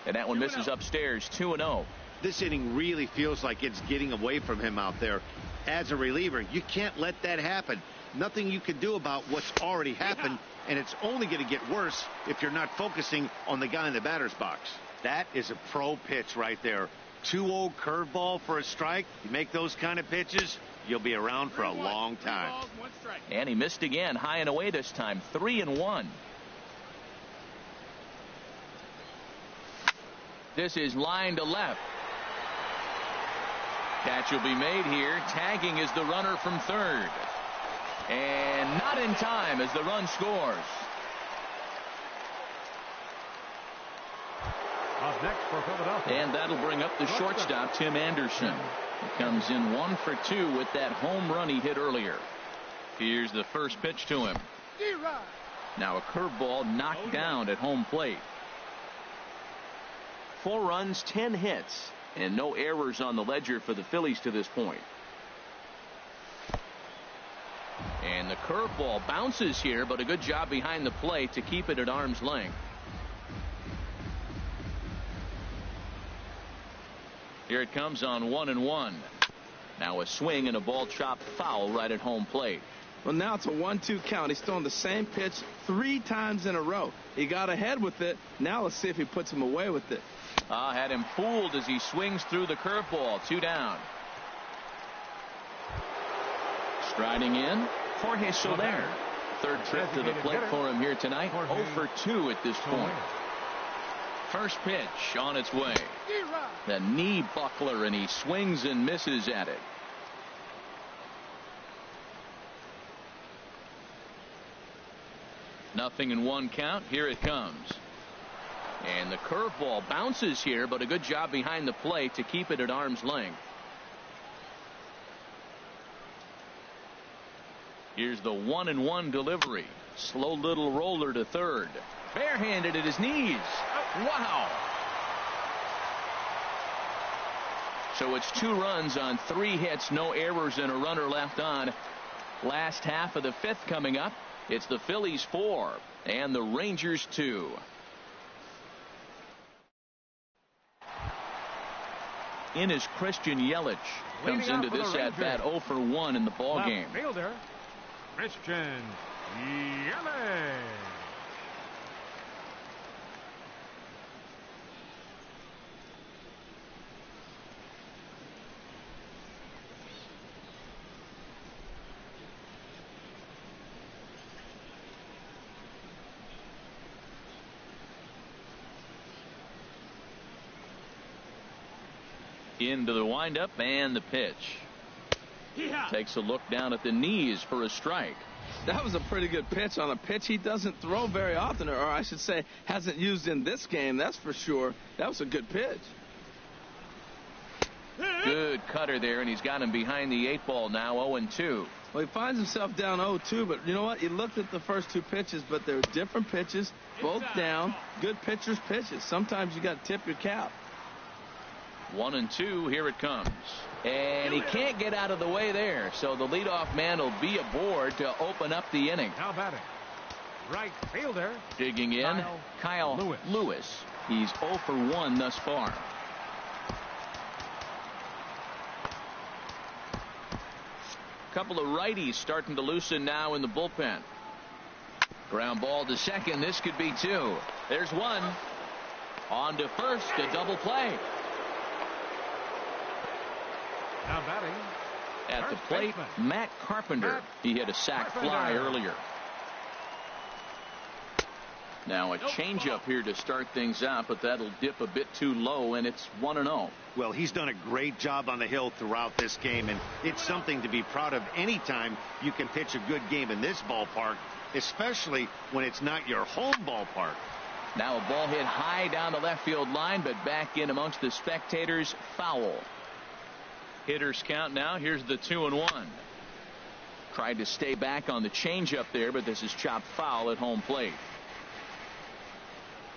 Speaker 1: And that one misses upstairs, 2-0.
Speaker 2: This inning really feels like it's getting away from him out there. As a reliever, you can't let that happen. Nothing you can do about what's already happened, and it's only going to get worse if you're not focusing on the guy in the batter's box. That is a pro pitch right there. 2-0 curveball for a strike. You make those kind of pitches, you'll be around for a long time.
Speaker 1: And he missed again, high and away this time, 3-1. This is line to left. Catch will be made here. Tagging is the runner from third. And not in time as the run scores.
Speaker 3: Up next for Philadelphia.
Speaker 1: And that'll bring up the shortstop, Tim Anderson. He comes in 1 for 2 with that home run he hit earlier. Here's the first pitch to him. Now a curveball knocked down at home plate. 4 runs, 10 hits, and no errors on the ledger for the Phillies to this point. And the curveball bounces here, but a good job behind the plate to keep it at arm's length. Here it comes on 1-1. Now a swing and a ball chopped foul right at home plate.
Speaker 4: Well, now it's a 1-2 count. He's throwing the same pitch 3 times in a row. He got ahead with it. Now let's see if he puts him away with it.
Speaker 1: Had him fooled as he swings through the curveball. 2 down. Striding in, Jorge Soler. Third trip to the plate for him here tonight. 0 for 2 at this point. First pitch on its way. The knee buckler, and he swings and misses at it. Nothing in 1 count. Here it comes. And the curveball bounces here, but a good job behind the plate to keep it at arm's length. Here's the 1-1 delivery. Slow little roller to third. Barehanded at his knees. Wow. So it's 2 runs on 3 hits, no errors, and a runner left on. Last half of the 5th coming up. It's the Phillies 4 and the Rangers 2. In is Christian Yelich. Comes into this at bat 0 for 1 in the ball game.
Speaker 3: Fielder, Christian Yelich.
Speaker 1: Into the windup and the pitch. Takes a look down at the knees for a strike.
Speaker 4: That was a pretty good pitch on a pitch he doesn't throw very often, or I should say hasn't used in this game, that's for sure. That was a good pitch.
Speaker 1: Good cutter there, and he's got him behind the 8 ball now, 0-2.
Speaker 4: Well, he finds himself down 0-2, but you know what? He looked at the first 2 pitches, but they're different pitches, both down. Good pitchers' pitches. Sometimes you got to tip your cap.
Speaker 1: 1-2, here it comes. And he can't get out of the way there, so the leadoff man will be aboard to open up the inning.
Speaker 3: Now batting, right fielder.
Speaker 1: Digging in, Kyle Lewis. He's 0 for 1 thus far. Couple of righties starting to loosen now in the bullpen. Ground ball to second. This could be 2. There's 1. On to first, a double play.
Speaker 3: Now batting,
Speaker 1: at the plate, Matt Carpenter. He hit a sac fly earlier. Now a changeup here to start things out, but that'll dip a bit too low, and it's 1-0.
Speaker 2: Well, he's done a great job on the hill throughout this game, and it's something to be proud of anytime you can pitch a good game in this ballpark, especially when it's not your home ballpark.
Speaker 1: Now a ball hit high down the left field line, but back in amongst the spectators. Foul. Hitters count now. Here's the 2-1. Tried to stay back on the changeup there, but this is chopped foul at home plate.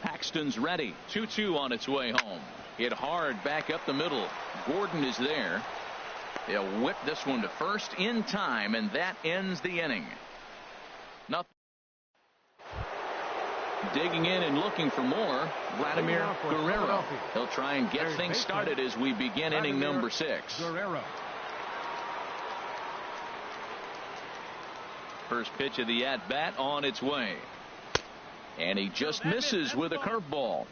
Speaker 1: Paxton's ready. 2-2 on its way home. Hit hard back up the middle. Gordon is there. They'll whip this one to first in time, and that ends the inning. Nothing. Digging in and looking for more, Vladimir Guerrero. He'll try and get things started as we begin inning number 6.
Speaker 3: Guerrero.
Speaker 1: First pitch of the at-bat on its way. And he just misses with a curveball.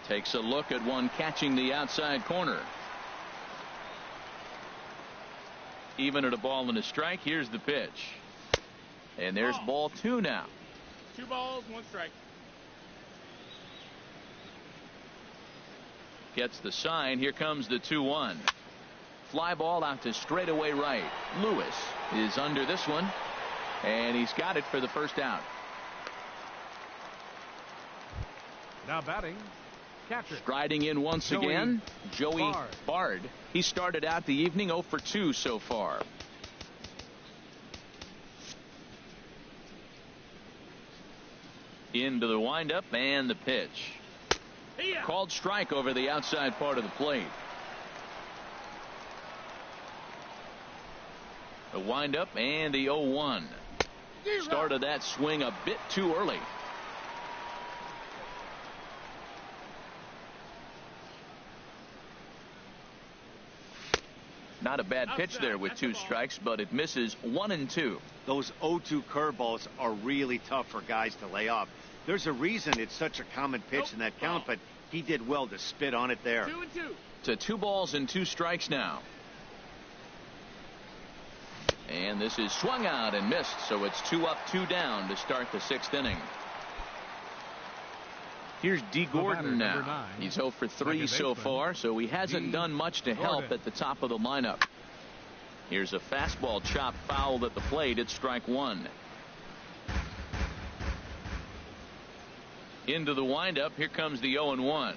Speaker 1: Takes a look at one catching the outside corner. Even at a ball and a strike. Here's the pitch. And there's ball 2 now.
Speaker 5: 2 balls, 1 strike.
Speaker 1: Gets the sign. Here comes the 2-1. Fly ball out to straightaway right. Lewis is under this one, and he's got it for the first out.
Speaker 3: Now batting, catcher.
Speaker 1: Striding in once again, Joey Bard. He started out the evening 0 for 2 so far. Into the windup and the pitch. Called strike over the outside part of the plate. The windup and the 0-1. Started that swing a bit too early. Not a bad pitch there with 2 strikes, but it misses 1-2.
Speaker 2: Those 0-2 curveballs are really tough for guys to lay off. There's a reason it's such a common pitch in that count, but he did well to spit on it there.
Speaker 5: 2-2.
Speaker 1: To 2 balls and 2 strikes now. And this is swung out and missed, so it's 2 up, 2 down to start the 6th inning. Here's D. Gordon now. He's 0 for 3 so far, so he hasn't done much to help at the top of the lineup. Here's a fastball chopped fouled at the plate. It's strike 1. Into the windup. Here comes the 0-1.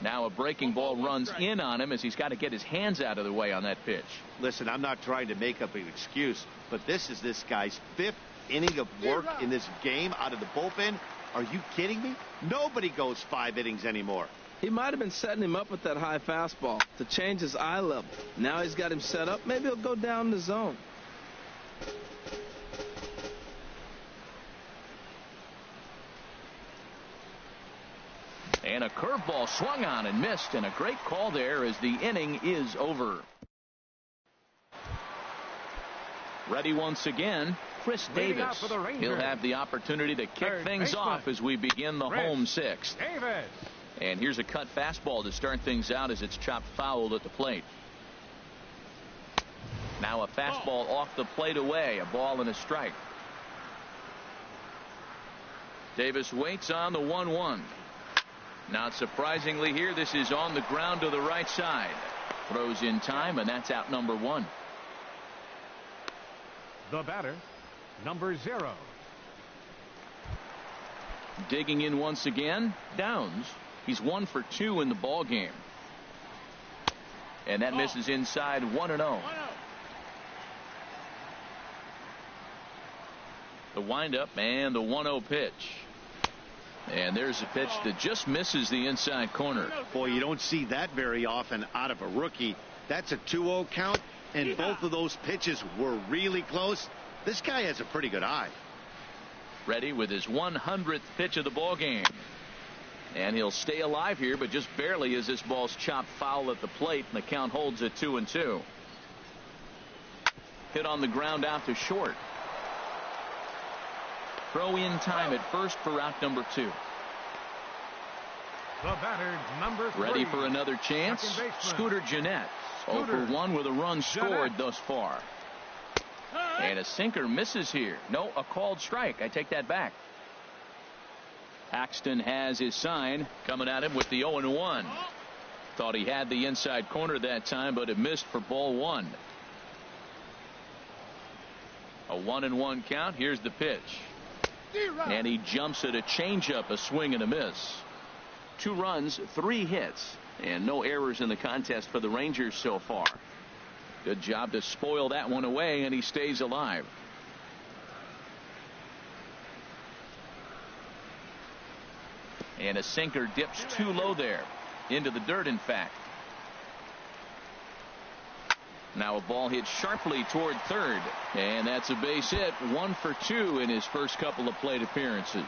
Speaker 1: Now a breaking ball runs in on him as he's got to get his hands out of the way on that pitch.
Speaker 2: Listen, I'm not trying to make up an excuse, but this is this guy's 5th inning of work in this game out of the bullpen. Are you kidding me? Nobody goes 5 innings anymore.
Speaker 4: He might have been setting him up with that high fastball to change his eye level. Now he's got him set up. Maybe he'll go down the zone.
Speaker 1: And a curveball swung on and missed, and a great call there as the inning is over. Ready once again, Chris Davis. He'll have the opportunity to kick things off as we begin the home 6th. And here's a cut fastball to start things out as it's chopped foul at the plate. Now a fastball off the plate away, a ball and a strike. Davis waits on the 1-1. Not surprisingly here, this is on the ground to the right side. Throws in time, and that's out number 1.
Speaker 3: The batter, number 0.
Speaker 1: Digging in once again, Downs. He's 1 for 2 in the ball game. And that misses inside 1-0. The windup and the 1-0 pitch. And there's a pitch that just misses the inside corner.
Speaker 2: Boy, you don't see that very often out of a rookie. That's a 2-0 count, and both of those pitches were really close. This guy has a pretty good eye.
Speaker 1: Ready with his 100th pitch of the ball game. And he'll stay alive here, but just barely as this ball's chopped foul at the plate, and the count holds at 2-2. Hit on the ground out to short. Throw in time at first for out number 2.
Speaker 3: The batter, number 3.
Speaker 1: Ready for another chance. Scooter Gennett. 0 for 1 with a run scored thus far. And a sinker misses here. No, a called strike. I take that back. Axton has his sign coming at him with the 0-1. Thought he had the inside corner that time, but it missed for ball 1. A 1-1 count. Here's the pitch. And he jumps at a changeup, a swing and a miss. 2 runs, 3 hits, and no errors in the contest for the Rangers so far. Good job to spoil that one away, and he stays alive. And a sinker dips too low there. Into the dirt, in fact. Now a ball hit sharply toward third, and that's a base hit. 1 for 2 in his first couple of plate appearances.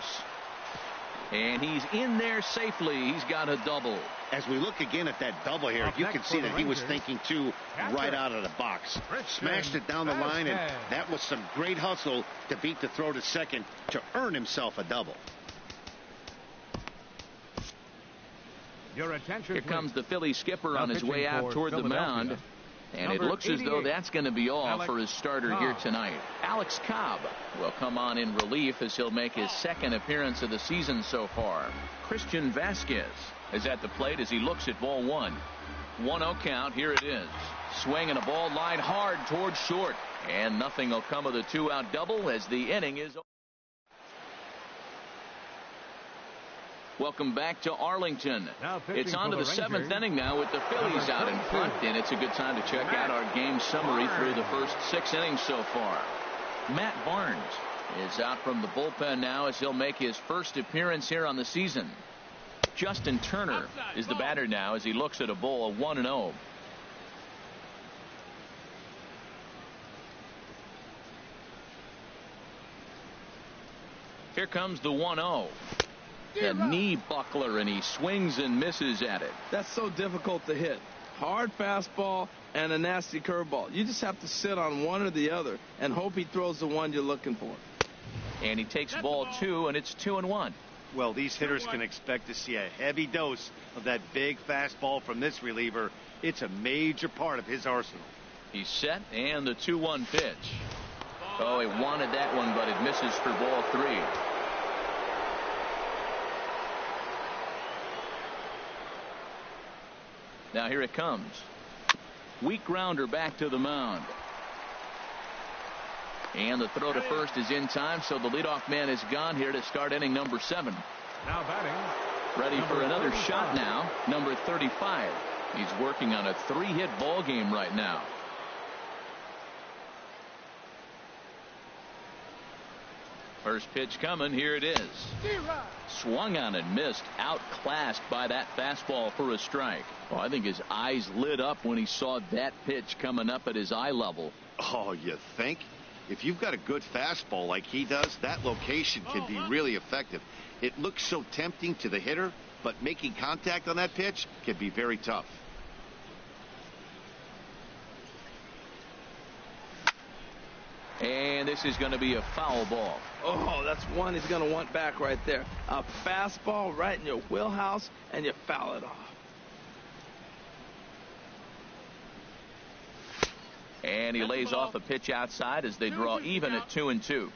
Speaker 1: And he's in there safely. He's got a double.
Speaker 2: As we look again at that double here, you can see that he was thinking too right out of the box. Smashed it down the line, and that was some great hustle to beat the throw to second to earn himself a double.
Speaker 3: Your attention,
Speaker 1: here comes the Phillies skipper on his way out toward the mound. And it looks as though that's going to be all for his starter here tonight. Alex Cobb will come on in relief as he'll make his 2nd appearance of the season so far. Christian Vasquez is at the plate as he looks at ball 1. 1-0 count. Here it is. Swinging a ball line hard towards short. And nothing will come of the 2-out double as the inning is over. Welcome back to Arlington. It's on to the 7th inning now with the Phillies out in front, and it's a good time to check out our game summary through the first 6 innings so far. Matt Barnes is out from the bullpen now as he'll make his first appearance here on the season. Justin Turner is the batter now as he looks at a bowl of 1-0. Here comes the 1-0. A knee buckler, and he swings and misses at it.
Speaker 4: That's so difficult to hit. Hard fastball and a nasty curveball. You just have to sit on one or the other and hope he throws the one you're looking for.
Speaker 1: And he takes ball 2, and it's 2-1.
Speaker 2: Well, these hitters can expect to see a heavy dose of that big fastball from this reliever. It's a major part of his arsenal.
Speaker 1: He's set, and the 2-1 pitch. Oh, he wanted that one, but it misses for ball 3. Now here it comes. Weak grounder back to the mound. And the throw to first is in time, so the leadoff man is gone here to start inning number 7.
Speaker 3: Now batting,
Speaker 1: Ready for another shot now. Number 35. He's working on a 3-hit ball game right now. First pitch coming. Here it is. Swung on and missed. Outclassed by that fastball for a strike. Oh, I think his eyes lit up when he saw that pitch coming up at his eye level.
Speaker 2: Oh, you think? If you've got a good fastball like he does, that location can be really effective. It looks so tempting to the hitter, but making contact on that pitch can be very tough.
Speaker 1: And this is going to be a foul ball.
Speaker 4: Oh, that's one he's going to want back right there. A fastball right in your wheelhouse, and you foul it off.
Speaker 1: And he lays off a pitch outside as they draw even at 2-2.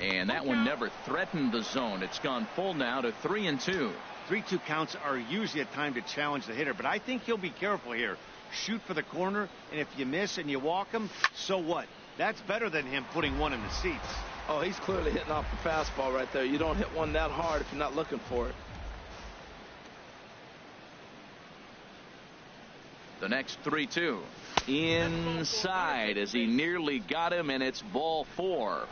Speaker 1: And that one never threatened the zone. It's gone full now to 3-2.
Speaker 2: 3-2 counts are usually a time to challenge the hitter, but I think he'll be careful here. Shoot for the corner, and if you miss and you walk him, so what? That's better than him putting one in the seats.
Speaker 4: Oh, he's clearly hitting off the fastball right there. You don't hit one that hard if you're not looking for it.
Speaker 1: The next 3-2. Inside as he nearly got him, and it's ball 4.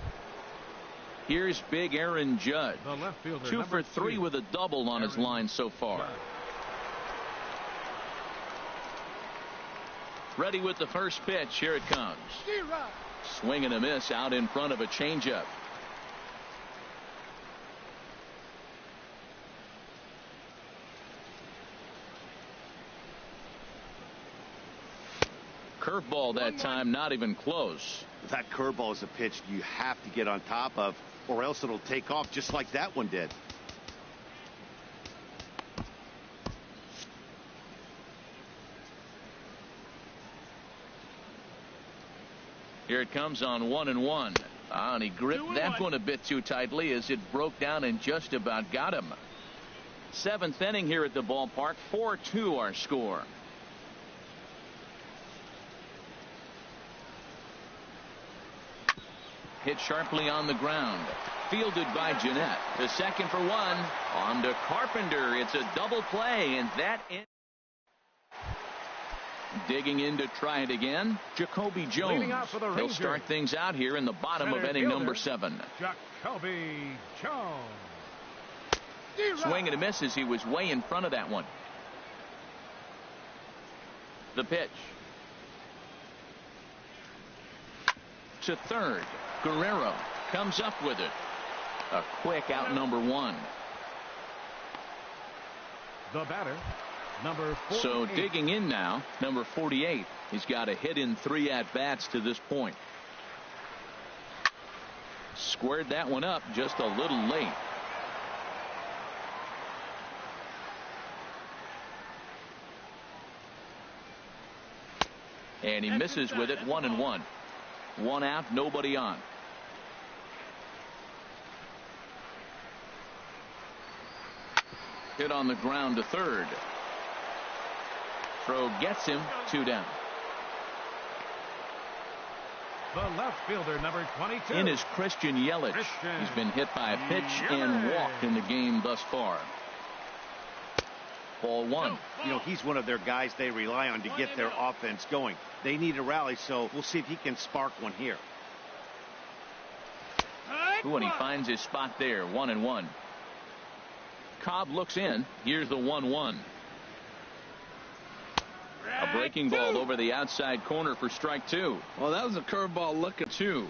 Speaker 1: Here's big Aaron Judge. 2 for 3 with a double on his line so far. Ready with the first pitch. Here it comes. Swing and a miss out in front of a changeup. Curveball that time, not even close.
Speaker 2: That curveball is a pitch you have to get on top of, or else it'll take off just like that one did.
Speaker 1: Here it comes on 1-1. And he gripped that one a bit too tightly as it broke down and just about got him. 7th inning here at the ballpark. 4-2 our score. Hit sharply on the ground. Fielded by Jeanette. To second for 1. On to Carpenter. It's a double play, and that in. Digging in to try it again. Jacoby Jones. He'll start things out here in the bottom of inning number 7.
Speaker 3: Jacoby Jones.
Speaker 1: Swing and a miss as he was way in front of that one. The pitch. To third. Guerrero comes up with it. A quick out number 1.
Speaker 3: The batter, number 48.
Speaker 1: So digging in now, number 48. He's got a hit in 3 at-bats to this point. squared that one up just a little late. And he misses with it. 1-1. One out, nobody on. Hit on the ground to third. Throw gets him. 2 down.
Speaker 3: The left fielder, number 22.
Speaker 1: In is Christian Yelich. He's been hit by a pitch and walked in the game thus far. Ball 1.
Speaker 2: You know, he's one of their guys they rely on to get their offense going. They need a rally, so we'll see if he can spark one here.
Speaker 1: Ooh, and he finds his spot there. 1-1. Cobb looks in. Here's the 1-1. A breaking ball over the outside corner for strike 2.
Speaker 4: Well, that was a curveball looking.
Speaker 1: 2.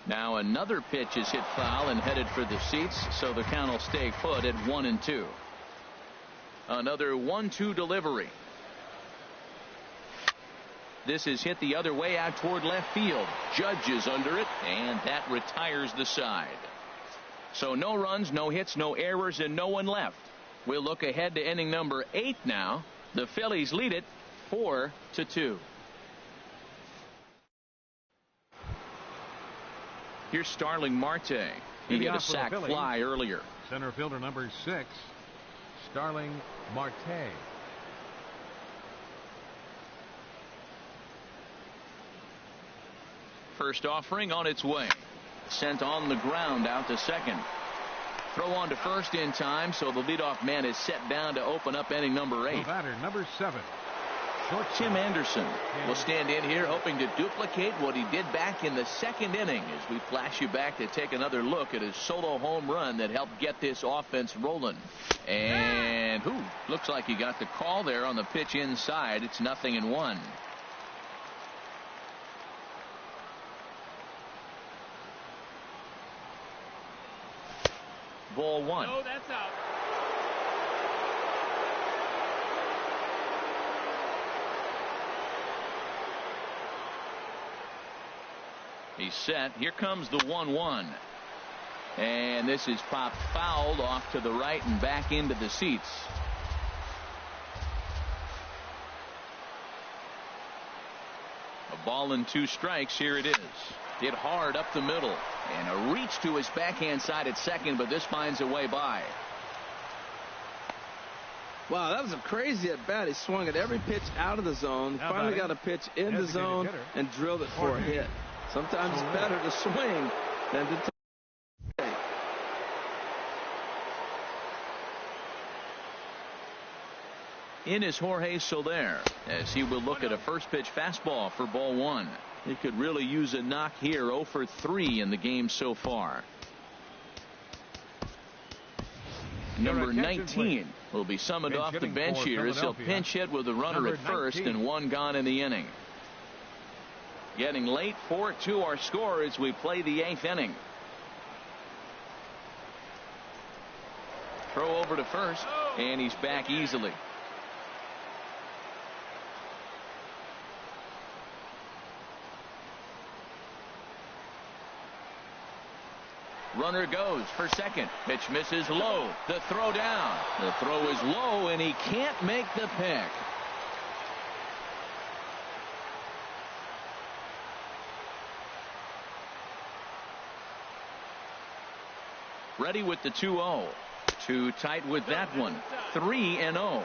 Speaker 1: Now another pitch is hit foul and headed for the seats, so the count will stay put at 1-2. Another 1-2 delivery. This is hit the other way out toward left field. Judge is under it, and that retires the side. So no runs, no hits, no errors, and no one left. We'll look ahead to inning number 8 now. The Phillies lead it 4-2. Here's Starling Marte. He hit a sac fly earlier.
Speaker 3: Center fielder, number 6, Starling Marte.
Speaker 1: First offering on its way. Sent on the ground out to second. Throw on to first in time, so the leadoff man is set down to open up inning number 8.
Speaker 3: The batter, number 7.
Speaker 1: Tim Anderson will stand in here hoping to duplicate what he did back in the second inning as we flash you back to take another look at his solo home run that helped get this offense rolling. And looks like he got the call there on the pitch inside. It's 0-1. Ball 1.
Speaker 5: No, that's out.
Speaker 1: He's set. Here comes the 1-1. And this is popped fouled off to the right and back into the seats. A ball and 2 strikes. Here it is. Hit hard up the middle. And a reach to his backhand side at second, but this finds a way by.
Speaker 4: Wow, that was a crazy at bat. He swung at every pitch out of the zone. Finally got a pitch in the zone and drilled it for a hit. Sometimes it's better to swing than to take.
Speaker 1: In is Jorge Soler as he will look at a first pitch fastball for ball 1. He could really use a knock here. 0 for 3 in the game so far. Number 19 will be summoned off the bench here as he'll pinch hit with a runner at first and 1 gone in the inning. Getting late. 4-2 our score as we play the 8th inning. Throw over to first, and he's back easily. Runner goes for second. Pitch misses low. The throw down. The throw is low, and he can't make the pick. Ready with the 2-0. Too tight with that one. 3-0.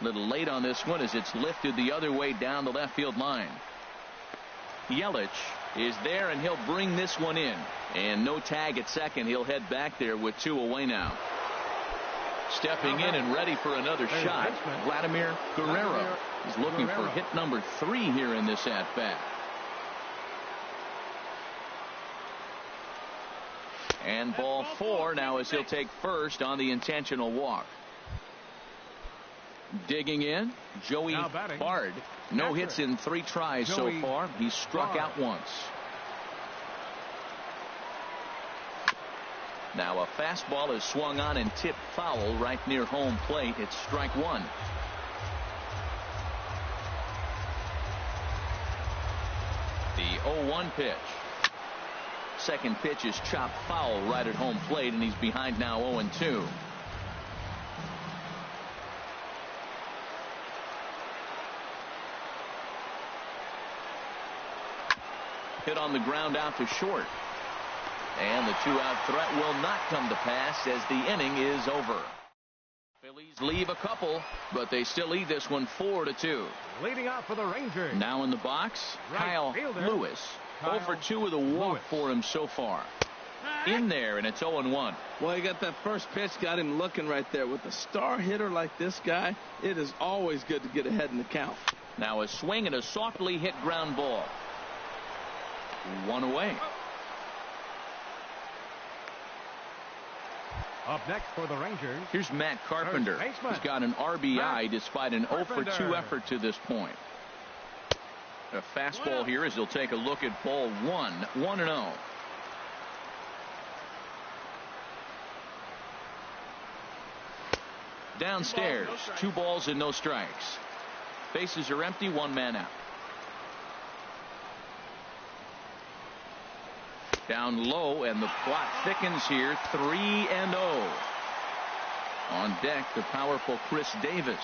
Speaker 1: Little late on this one as it's lifted the other way down the left field line. Yelich is there, and he'll bring this one in. And no tag at second. He'll head back there with 2 away now. Stepping in and ready for another shot, Vladimir Guerrero is looking for hit number 3 here in this at-bat. And ball 4 now as he'll take first on the intentional walk. Digging in, Joey Bard. No hits in 3 tries so far. He's struck out once. Now a fastball is swung on and tipped foul right near home plate. It's strike one. The 0-1 pitch. Second pitch is chopped foul right at home plate, and he's behind now 0-2. Hit on the ground out to short. And the 2-out threat will not come to pass as the inning is over. Phillies leave a couple, but they still lead this one 4-2.
Speaker 3: Leading off for the Rangers.
Speaker 1: Now in the box, Kyle Lewis. 0 for 2 with a walk for him so far. In there, and it's 0-1.
Speaker 4: Well, he got that first pitch, got him looking right there. With a star hitter like this guy, it is always good to get ahead in the count.
Speaker 1: Now a swing and a softly hit ground ball. 1 away.
Speaker 3: Up next for the Rangers.
Speaker 1: Here's Matt Carpenter. He's got an RBI despite an 0 for 2 effort to this point. A fastball here as he'll take a look at ball 1. 1-0. Downstairs, 2 balls and no strikes. Bases are empty, 1 man out. Down low, and the plot thickens here. 3-0. On deck, the powerful Chris Davis.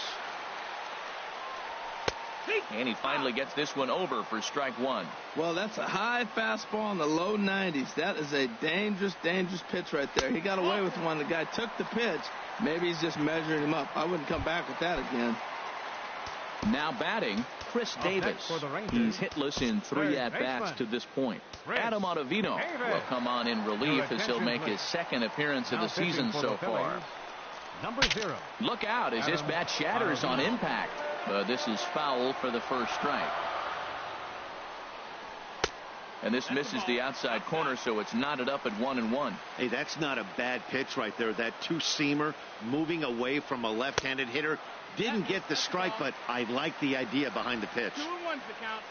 Speaker 1: And he finally gets this one over for strike one.
Speaker 4: Well, that's a high fastball in the low 90s. That is a dangerous, dangerous pitch right there. He got away with one. The guy took the pitch. Maybe he's just measuring him up. I wouldn't come back with that again.
Speaker 1: Now batting, Chris Davis. He's hitless in 3 at-bats to this point. Adam Ottavino will come on in relief as he'll make his second appearance of the season so far.
Speaker 3: Number 0.
Speaker 1: Look out as this bat shatters on impact. This is foul for the first strike. And this misses the outside corner, so it's knotted up at 1-1.
Speaker 2: Hey, that's not a bad pitch right there. That two-seamer moving away from a left-handed hitter. Didn't get the strike, but I like the idea behind the pitch.
Speaker 5: 2-1's the count.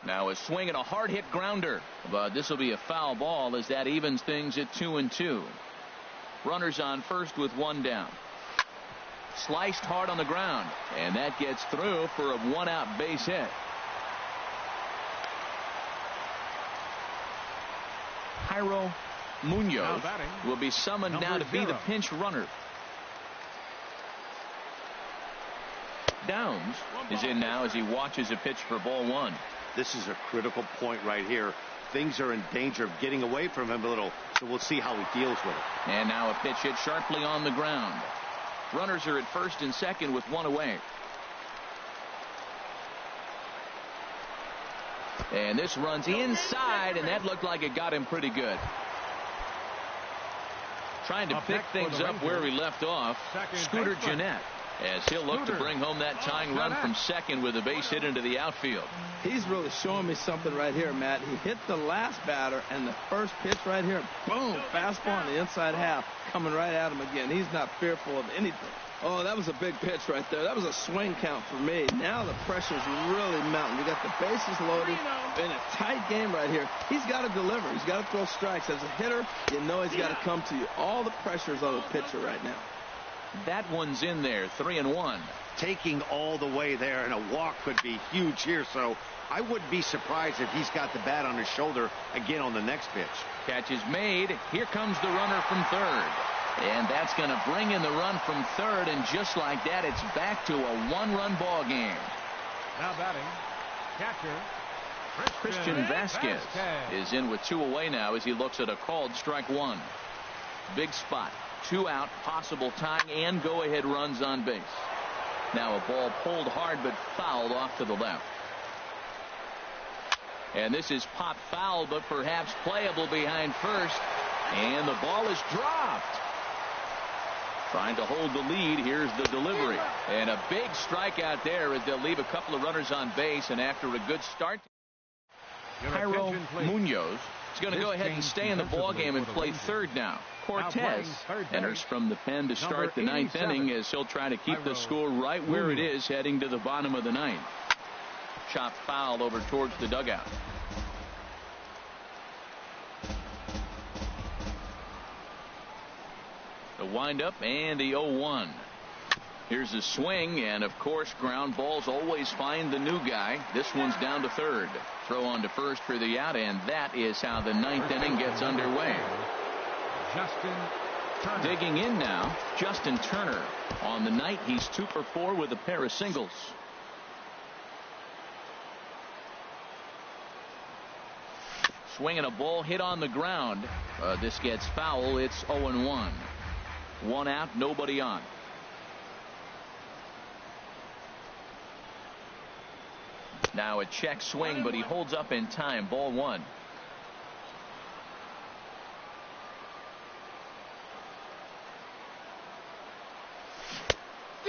Speaker 1: Now a swing and a hard hit grounder, but this will be a foul ball as that evens things at 2-2. Runners on first with 1 down. Sliced hard on the ground, and that gets through for a 1-out base hit. Jairo Munoz will be summoned now to be the pinch runner. Downs is in now as he watches a pitch for ball 1.
Speaker 2: This is a critical point right here. Things are in danger of getting away from him a little, so we'll see how he deals with it.
Speaker 1: And now a pitch hit sharply on the ground. Runners are at first and second with 1 away. And this runs inside, and that looked like it got him pretty good. Trying to pick things up where he left off, Scooter Gennett, as he'll look to bring home that tying run from second with a base hit into the outfield.
Speaker 4: He's really showing me something right here, Matt. He hit the last batter, and the first pitch right here, boom, fastball on the inside half, coming right at him again. He's not fearful of anything. Oh, that was a big pitch right there. That was a swing count for me. Now the pressure's really mounting. You got the bases loaded in a tight game right here. He's got to deliver. He's got to throw strikes. As a hitter, you know he's got to come to you. All the pressure's on the pitcher right now.
Speaker 1: That one's in there, 3-1.
Speaker 2: Taking all the way there, and a walk could be huge here, so I wouldn't be surprised if he's got the bat on his shoulder again on the next pitch.
Speaker 1: Catch is made. Here comes the runner from third. And that's going to bring in the run from third, and just like that, it's back to a 1-run ball game.
Speaker 3: Now batting, catcher
Speaker 1: Christian Vasquez is in with 2 away now as he looks at a called strike 1. Big spot, 2 out, possible tying and go-ahead runs on base. Now a ball pulled hard but fouled off to the left. And this is popped foul, but perhaps playable behind first. And the ball is dropped. Trying to hold the lead. Here's the delivery. And a big strikeout there as they'll leave a couple of runners on base. And after a good start, Jairo Munoz is going to go ahead and stay in the ballgame and play third now. Cortez enters from the pen to start the 9th inning as he'll try to keep the score right where it is heading to the bottom of the 9th. Chopped foul over towards the dugout. windup and the 0-1. Here's a swing, and of course ground balls always find the new guy. This one's down to third. Throw on to first for the out, and that is how the ninth inning gets underway.
Speaker 3: Justin Turner.
Speaker 1: Digging in now, Justin Turner. On the night, he's 2 for 4 with a pair of singles. Swinging a ball hit on the ground. This gets foul. It's 0-1. 1 out, nobody on. Now a check swing, but he holds up in time. Ball 1.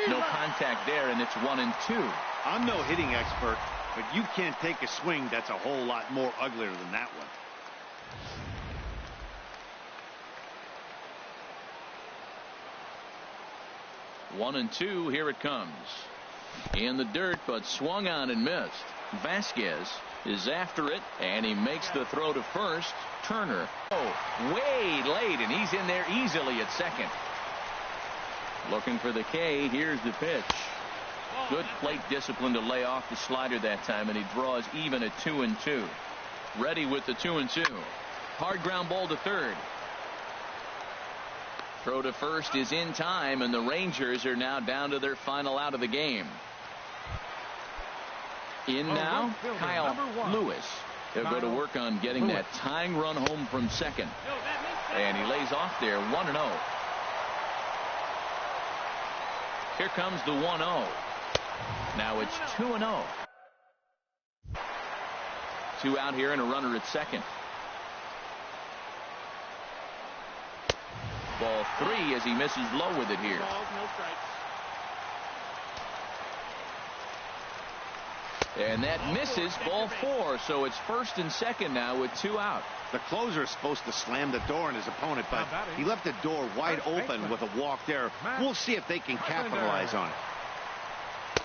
Speaker 1: No contact there, and it's 1-2.
Speaker 2: I'm no hitting expert, but you can't take a swing that's a whole lot more uglier than that one.
Speaker 1: 1-2. Here it comes. In the dirt, but swung on and missed. Vasquez is after it, and he makes the throw to first. Turner, way late, and he's in there easily at second. Looking for the K. Here's the pitch. Good plate discipline to lay off the slider that time, and he draws even at 2-2. Ready with the 2-2. Hard ground ball to third. Throw to first is in time, and the Rangers are now down to their final out of the game. In now, Kyle Lewis. He'll go to work on getting that tying run home from second. And he lays off there, 1-0. Here comes the 1-0. Now it's 2-0. 2 out here and a runner at second. Ball 3 as he misses low with it here. And that misses. Ball 4. So it's first and second now with 2 out.
Speaker 2: The closer is supposed to slam the door on his opponent, but he left the door wide open with a walk there. We'll see if they can capitalize on it.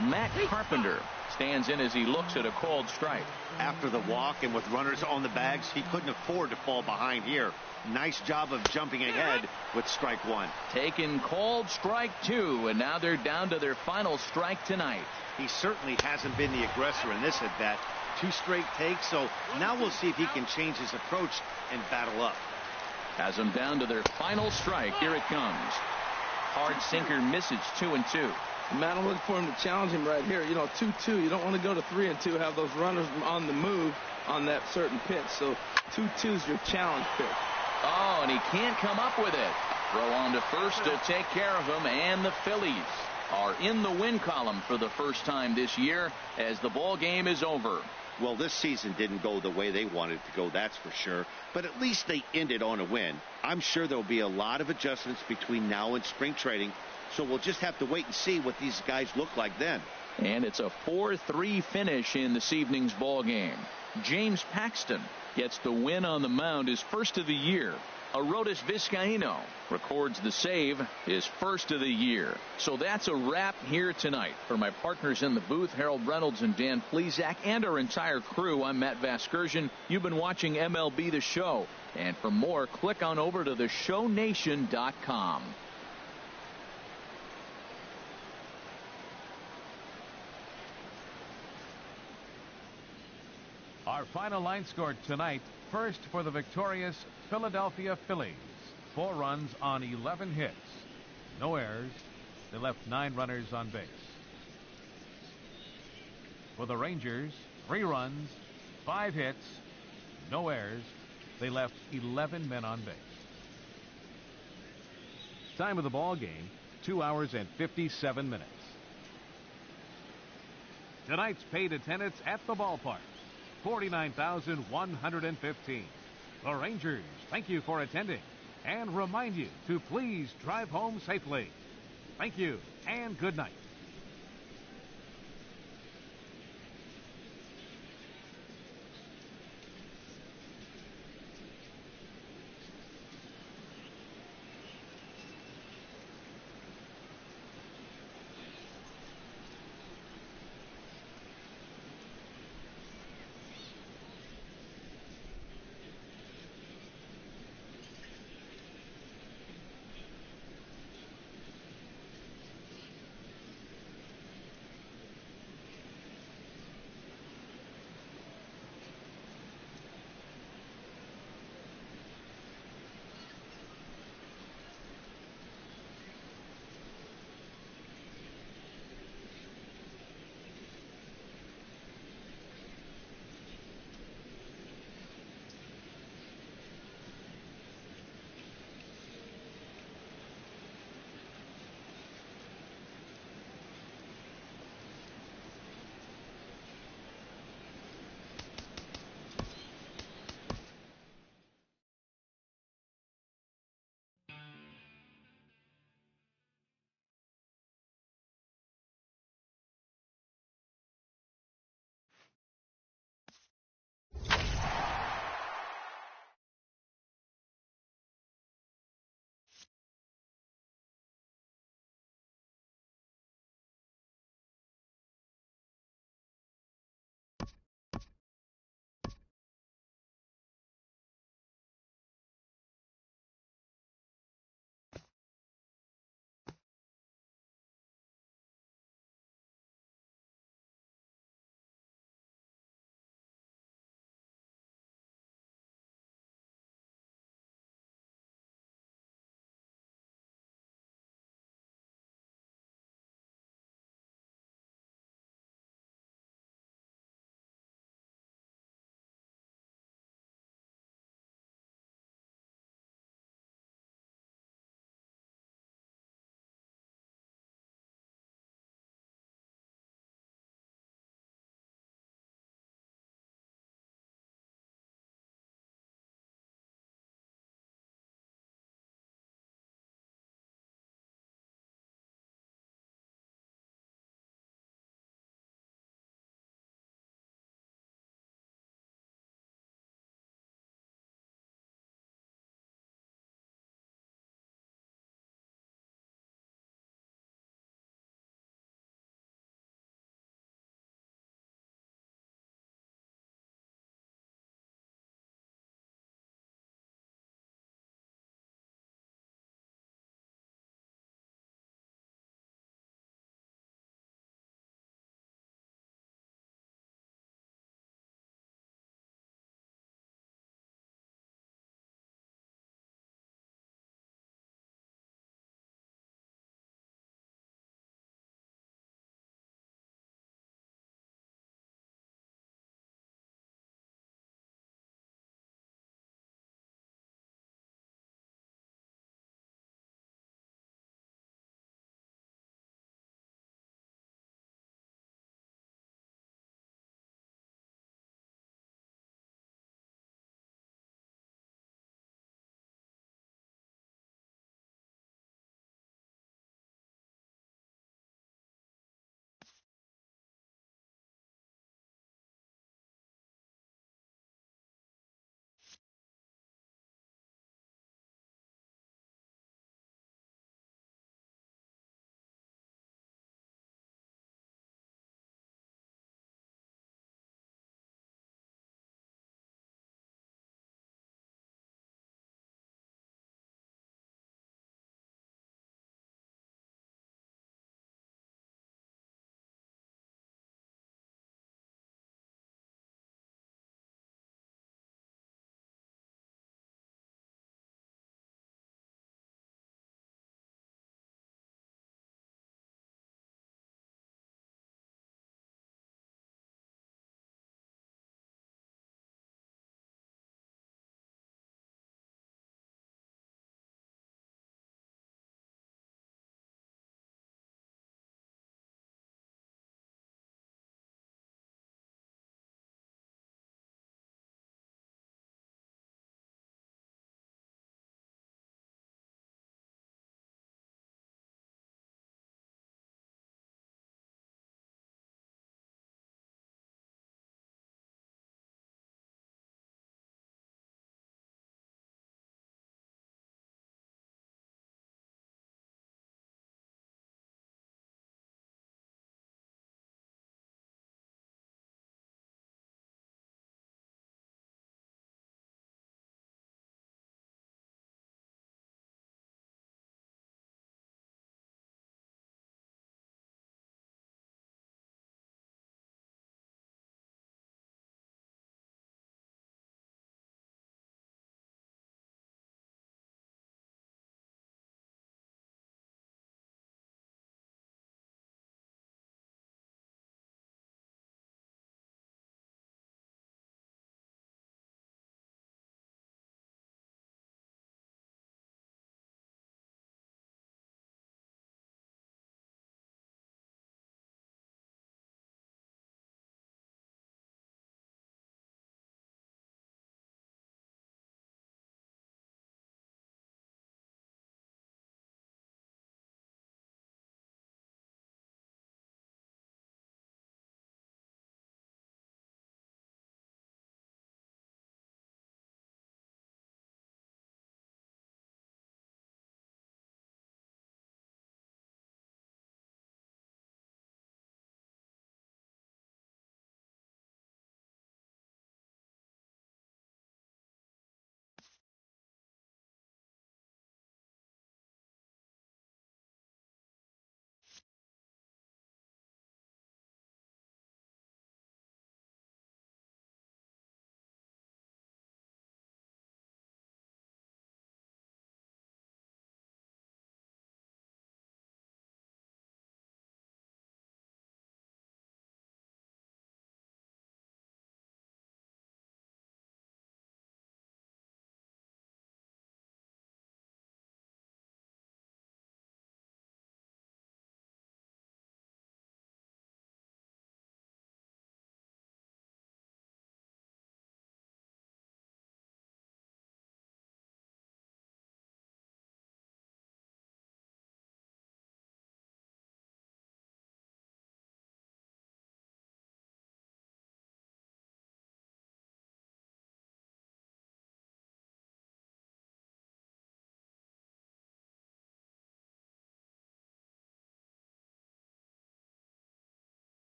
Speaker 1: Matt Carpenter stands in as he looks at a called strike.
Speaker 2: After the walk and with runners on the bags, he couldn't afford to fall behind here. Nice job of jumping ahead with strike 1.
Speaker 1: Taken called strike 2, and now they're down to their final strike tonight.
Speaker 2: He certainly hasn't been the aggressor in this at bat. 2 straight takes, so now we'll see if he can change his approach and battle up.
Speaker 1: Has them down to their final strike. Here it comes. Hard sinker misses. 2-2.
Speaker 4: Matt, I'm looking for him to challenge him right here. 2-2. You don't want to go to 3-2, have those runners on the move on that certain pitch. So 2-2 is your challenge pitch.
Speaker 1: Oh, and he can't come up with it. Throw on to first to take care of him, and the Phillies are in the win column for the first time this year as the ball game is over.
Speaker 2: Well, this season didn't go the way they wanted it to go, that's for sure. But at least they ended on a win. I'm sure there'll be a lot of adjustments between now and spring training, so we'll just have to wait and see what these guys look like then.
Speaker 1: And it's a 4-3 finish in this evening's ball game. James Paxton gets the win on the mound, his first of the year. Arodys Vizcaíno records the save, his first of the year. So that's a wrap here tonight. For my partners in the booth, Harold Reynolds and Dan Plesac, and our entire crew, I'm Matt Vasgersian. You've been watching MLB The Show. And for more, click on over to theshownation.com.
Speaker 3: Our final line score tonight. First for the victorious Philadelphia Phillies. 4 runs on 11 hits. No errors. They left 9 runners on base. For the Rangers, 3 runs, 5 hits, no errors. They left 11 men on base. Time of the ball game, 2 hours and 57 minutes. Tonight's paid attendance at the ballpark, 49,115. The Rangers thank you for attending and remind you to please drive home safely. Thank you and good night.